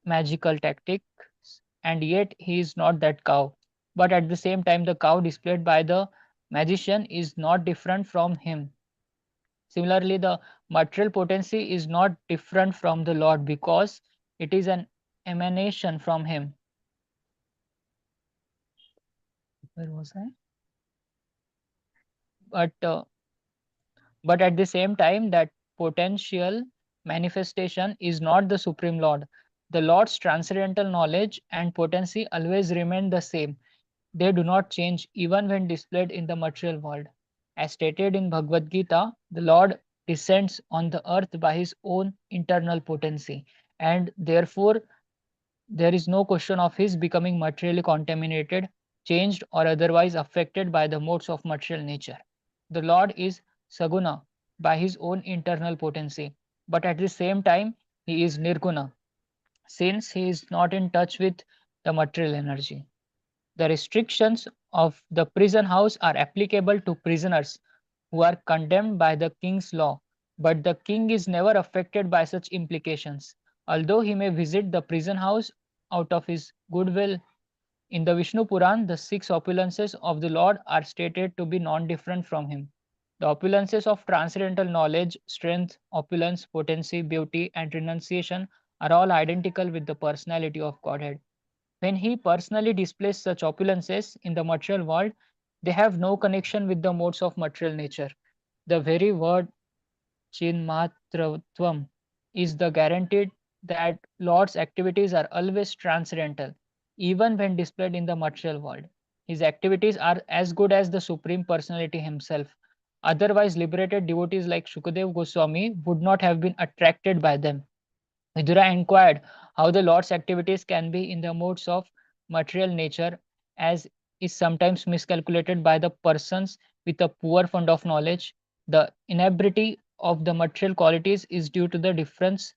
magical tactics, and yet he is not that cow. But at the same time, the cow displayed by the magician is not different from him. Similarly, the material potency is not different from the Lord because it is an emanation from him. Where was I? But at the same time, that potential manifestation is not the Supreme Lord. The Lord's transcendental knowledge and potency always remain the same. They do not change even when displayed in the material world. As stated in Bhagavad Gita, the Lord descends on the earth by his own internal potency, and therefore There is no question of his becoming materially contaminated, changed, or otherwise affected by the modes of material nature. The Lord is Saguna by his own internal potency, but at the same time, he is Nirguna, since he is not in touch with the material energy. The restrictions of the prison house are applicable to prisoners who are condemned by the king's law, but the king is never affected by such implications. Although he may visit the prison house out of his goodwill, in the Vishnu Puran, the six opulences of the Lord are stated to be non different from him. The opulences of transcendental knowledge, strength, opulence, potency, beauty, and renunciation are all identical with the personality of Godhead. When he personally displays such opulences in the material world, they have no connection with the modes of material nature. The very word Chinmatratvam is the guarantee that Lord's activities are always transcendental, even when displayed in the material world. His activities are as good as the Supreme Personality himself. Otherwise, liberated devotees like Shukadev Goswami would not have been attracted by them. Vidura inquired how the Lord's activities can be in the modes of material nature, as is sometimes miscalculated by the persons with a poor fund of knowledge. The inability of the material qualities is due to the difference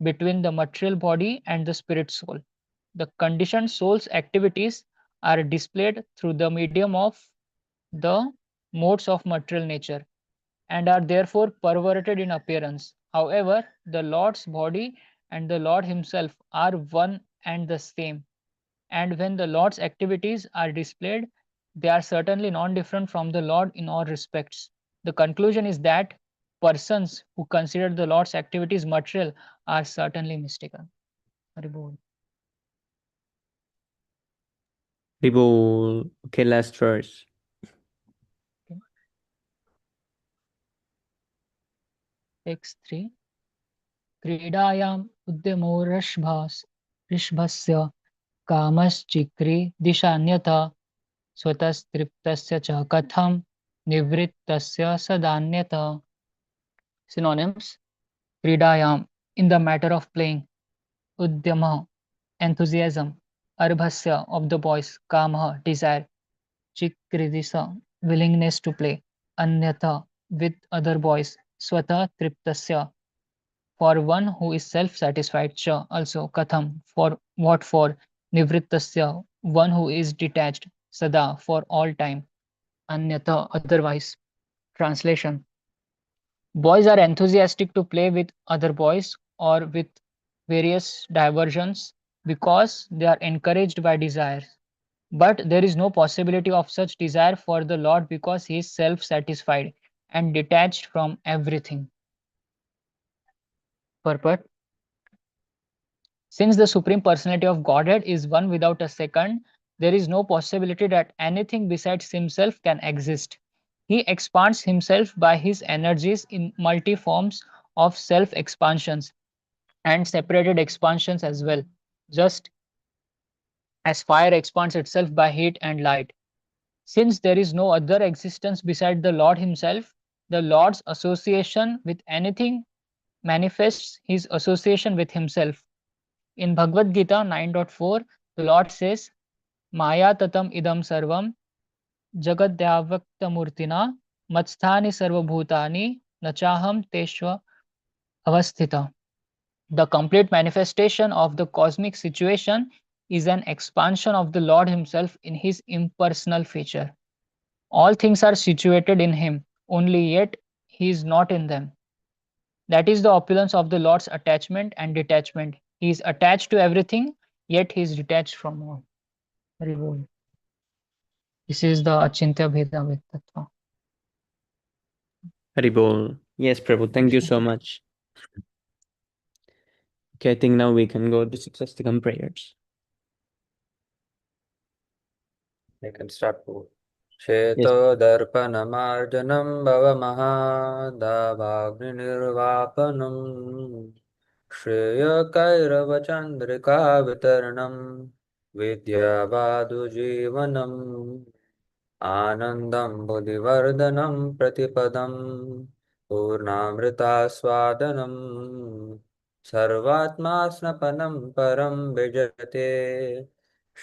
between the material body and the spirit soul. The conditioned soul's activities are displayed through the medium of the modes of material nature and are therefore perverted in appearance. However, the Lord's body and the Lord Himself are one and the same, and when the Lord's activities are displayed, they are certainly non different from the Lord in all respects. The conclusion is that persons who consider the Lord's activities material are certainly mistaken. Haribol. Ribol. Okay, last verse. Text 3. क्रीडायाम् उद्यमो ऋषभस्य कामश्चिक्रीदिशान्यथा स्वतस्तृप्तस्य च कथं निवृत्तस्य सदान्यथा. Synonyms: क्रीडायाम्, in the matter of playing; udyamah, enthusiasm; arbhasya, of the boys; kamah, desire; chikridisa, willingness to play; anyatha, with other boys; swatah triptasya, for one who is self-satisfied; cha, also; katham, for what; for nivrittasya, one who is detached; sada, for all time; anyatha, otherwise. Translation: boys are enthusiastic to play with other boys or with various diversions because they are encouraged by desires. But there is no possibility of such desire for the Lord because he is self satisfied and detached from everything. Purport: since the Supreme Personality of Godhead is one without a second, there is no possibility that anything besides himself can exist. He expands himself by his energies in multi forms of self expansions and separated expansions as well, just as fire expands itself by heat and light. Since there is no other existence beside the Lord himself, the Lord's association with anything manifests his association with himself. In Bhagavad Gita 9.4, the Lord says, Maya tatam idam sarvam jagadhyavaktamurtina matsthani sarvabhutani nachaham teshva avasthita. The complete manifestation of the cosmic situation is an expansion of the Lord himself in his impersonal feature. All things are situated in him, only yet he is not in them. That is the opulence of the Lord's attachment and detachment. He is attached to everything, yet he is detached from all. Haribol. This is the Achintya Bheda Tattva. Haribol. Yes, Prabhu, thank you so much. Okay, I think now we can go to Successticum prayers. I can start. Cheto-darpanam-arjanam bhavamahādāvāgnirvāpanam Shreya-kairavachandrika-vitaranam Vidya-vādu-jivanam Anandam buddhivardhanam pratipadam Purnamrita-swadanam सर्वात्मा स्नपनं परं विजयते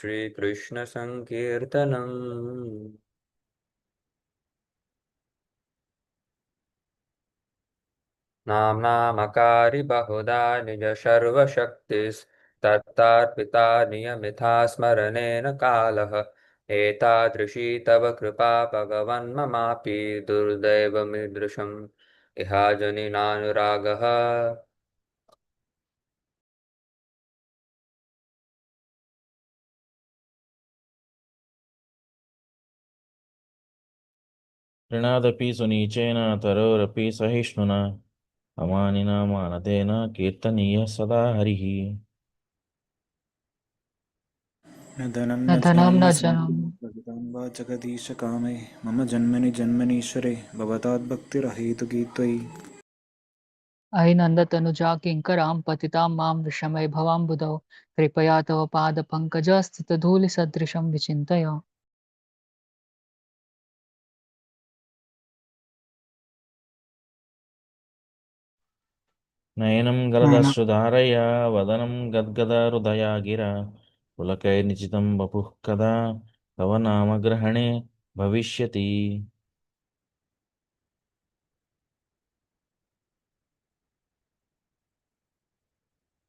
श्रीकृष्ण संकीर्तनम् नाम्नामकारि बहुधा निज सर्वशक्तिस्तत्तार्पिता नियमिथा स्मरणेन कालः एतादृशी तव कृपा भगवन् ममापि दुर्दैवमीदृशम् इहाजनिनानुरागः ऋणादपि सुनीचेन तरोरपि सहिष्णुना अमानिना मानदेन कीर्तनीयः सदा हरिः। न धनं न न धनं जनं न न जनं सन्तानं वा जगदीश कामे मम जन्मनि जन्मनीश्वरे भवताद्भक्तिरहेतुकी त्वयि। अयि नन्दतनुजा किङ्करां पतितां मां विषमे भवाम्बुधौ कृपया तव पादपङ्कजस्थितधूलिसदृशं विचिन्तय। नयनं गलदश्रुधारया वदनं गद्गदहृदया गिरा पुलकैर्निचितं वपुः कदा तव नामग्रहणे भविष्यति।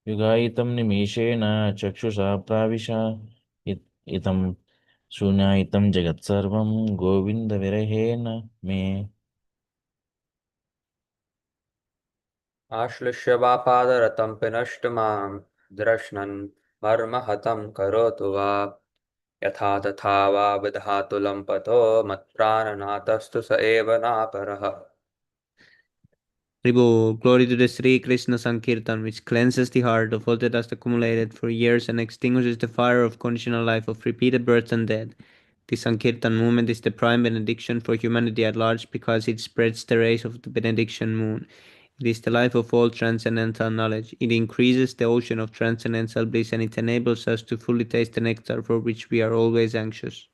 युगायितं निमेषेण चक्षुषा प्राविशा इतं शून्यायितं जगत्सर्वं गोविन्दविरहेण मे। आश्लिष्य वा पादरतं पिनष्ट मां द्रश्नन् मर्महतं करोतु वा यथा तथा वा विधातु लम्पतो मत्प्राणनाथस्तु स एव नापरः Ribo, glory to the Sri Krishna Sankirtan, which cleanses the heart of all the dust accumulated for years and extinguishes the fire of conditional life of repeated births and death. The Sankirtan movement is the prime benediction for humanity at large because it spreads the rays of the benediction moon. It is the life of all transcendental knowledge. It increases the ocean of transcendental bliss and it enables us to fully taste the nectar for which we are always anxious.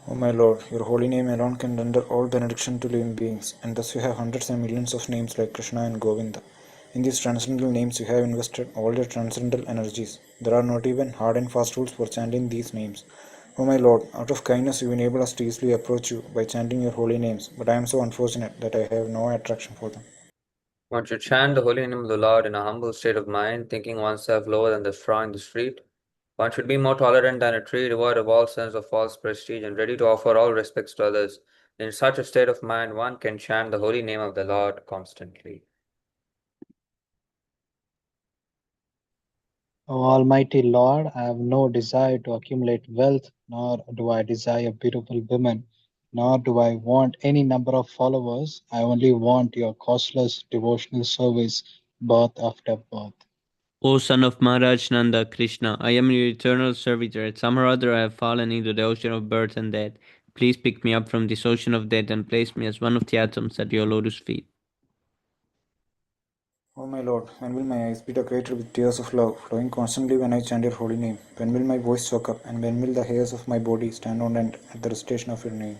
O my Lord, your holy name alone can render all benediction to living beings, and thus you have hundreds and millions of names like Krishna and Govinda. In these transcendental names you have invested all your transcendental energies. There are not even hard and fast rules for chanting these names. O my Lord, out of kindness you enable us to easily approach you by chanting your holy names, but I am so unfortunate that I have no attraction for them. One should chant the holy name of the Lord in a humble state of mind, thinking oneself lower than the straw in the street. One should be more tolerant than a tree, devoid of all sense of false prestige, and ready to offer all respects to others. In such a state of mind, one can chant the holy name of the Lord constantly. O Almighty Lord, I have no desire to accumulate wealth, nor do I desire beautiful women, nor do I want any number of followers. I only want your costless devotional service, birth after birth. O son of Maharaj Nanda Krishna, I am your eternal servitor. Somehow or other I have fallen into the ocean of birth and death. Please pick me up from this ocean of death and place me as one of the atoms at your lotus feet. O my Lord, when will my eyes be decorated with tears of love, flowing constantly when I chant your holy name? When will my voice choke up, and when will the hairs of my body stand on end at the recitation of your name?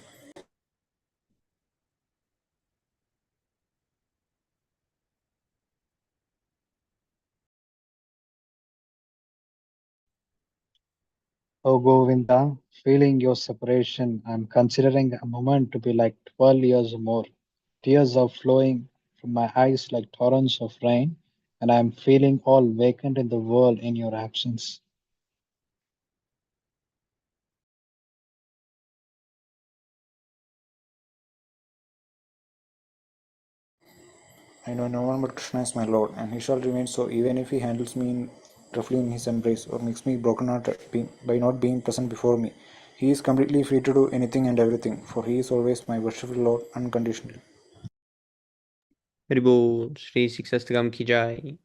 O Govinda, feeling your separation, I am considering a moment to be like 12 years or more. Tears are flowing from my eyes like torrents of rain, and I am feeling all vacant in the world in your absence. I know no one but Krishna is my Lord, and he shall remain so even if he handles me roughly in his embrace or makes me broken-hearted by not being present before me. He is completely free to do anything and everything, for he is always my worshipful Lord unconditionally. Haribo, Shri Siksastakam ki jai.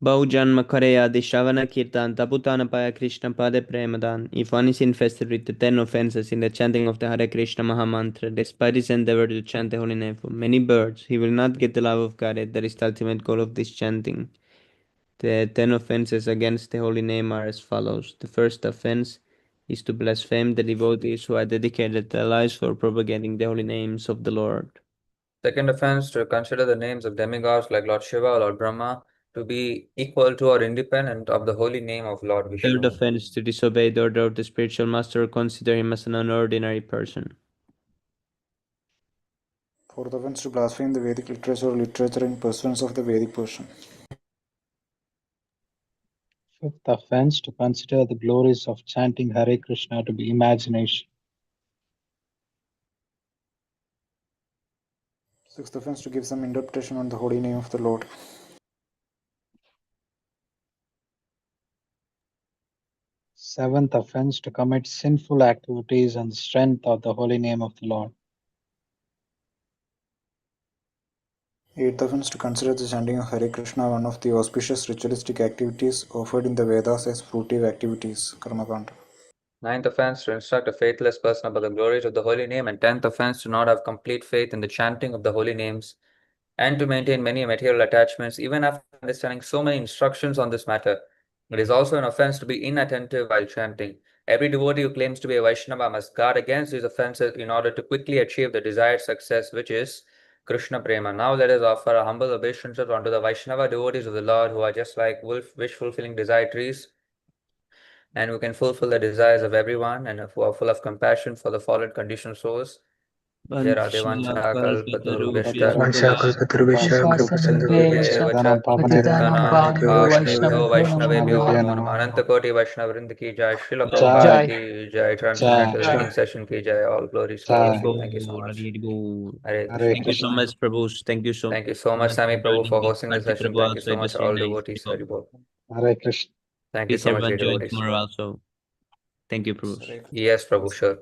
Baujanma Korea Shravana Kirtan Taputanapaya Krishna Pade Premadan. If one is infested with the 10 offenses in the chanting of the Hare Krishna Mahamantra, despite his endeavor to chant the holy name for many birds, he will not get the love of God. That is the ultimate goal of this chanting. The 10 offenses against the holy name are as follows. The first offense is to blaspheme the devotees who are dedicated their lives for propagating the holy names of the Lord. Second offense, to consider the names of demigods like Lord Shiva or Lord Brahma to be equal to or independent of the holy name of Lord Vishnu. Third offense, to disobey the order of the spiritual master or consider him as an unordinary person. Fourth offense, to blaspheme the Vedic literature or literature in pursuance of the Vedic portion. Fifth offense, to consider the glories of chanting Hare Krishna to be imagination. Sixth offense, to give some interpretation on the holy name of the Lord. Seventh offense, to commit sinful activities on the strength of the holy name of the Lord. Eighth offense, to consider the chanting of Hare Krishna one of the auspicious ritualistic activities offered in the Vedas as fruitive activities, Karma Kanda. Ninth offense, to instruct a faithless person about the glories of the holy name. And 10th offense, to not have complete faith in the chanting of the holy names and to maintain many material attachments even after understanding so many instructions on this matter. It is also an offense to be inattentive while chanting. Every devotee who claims to be a Vaishnava must guard against these offenses in order to quickly achieve the desired success, which is Krishna Prema. Now let us offer a humble obeisances unto the Vaishnava devotees of the Lord who are just like wish-fulfilling desire trees and who can fulfill the desires of everyone and who are full of compassion for the fallen conditioned souls. Jai Radhe Vancha Kalpatarubhyashta Vanchakalpatarubhyascha Patitanam Pavanebhyo Vaishnavebhyo Vaishnavebhyo Namo Namo Namo Ananta Koti Vaishnavrind ki Jai, Srila Jai. Prabhupada ki Jai, Transcendental Jai. Reading Session ki Jai, all glories to Jai. Lord. Thank you so much. Hare Hare Thank you so Krishna. much, Prabhu. Thank you so Thank you so much, much Sami for Prabhu, for joining me. hosting the Kanti session. Prabhu Thank you also, so it much, was all very nice. devotees. Hari Bol. Hare Krishna. Thank you Please so much, everyone dear join devotees. tomorrow also. Thank you, Prabhu. Hare Krishna. Yes, Prabhu, sure.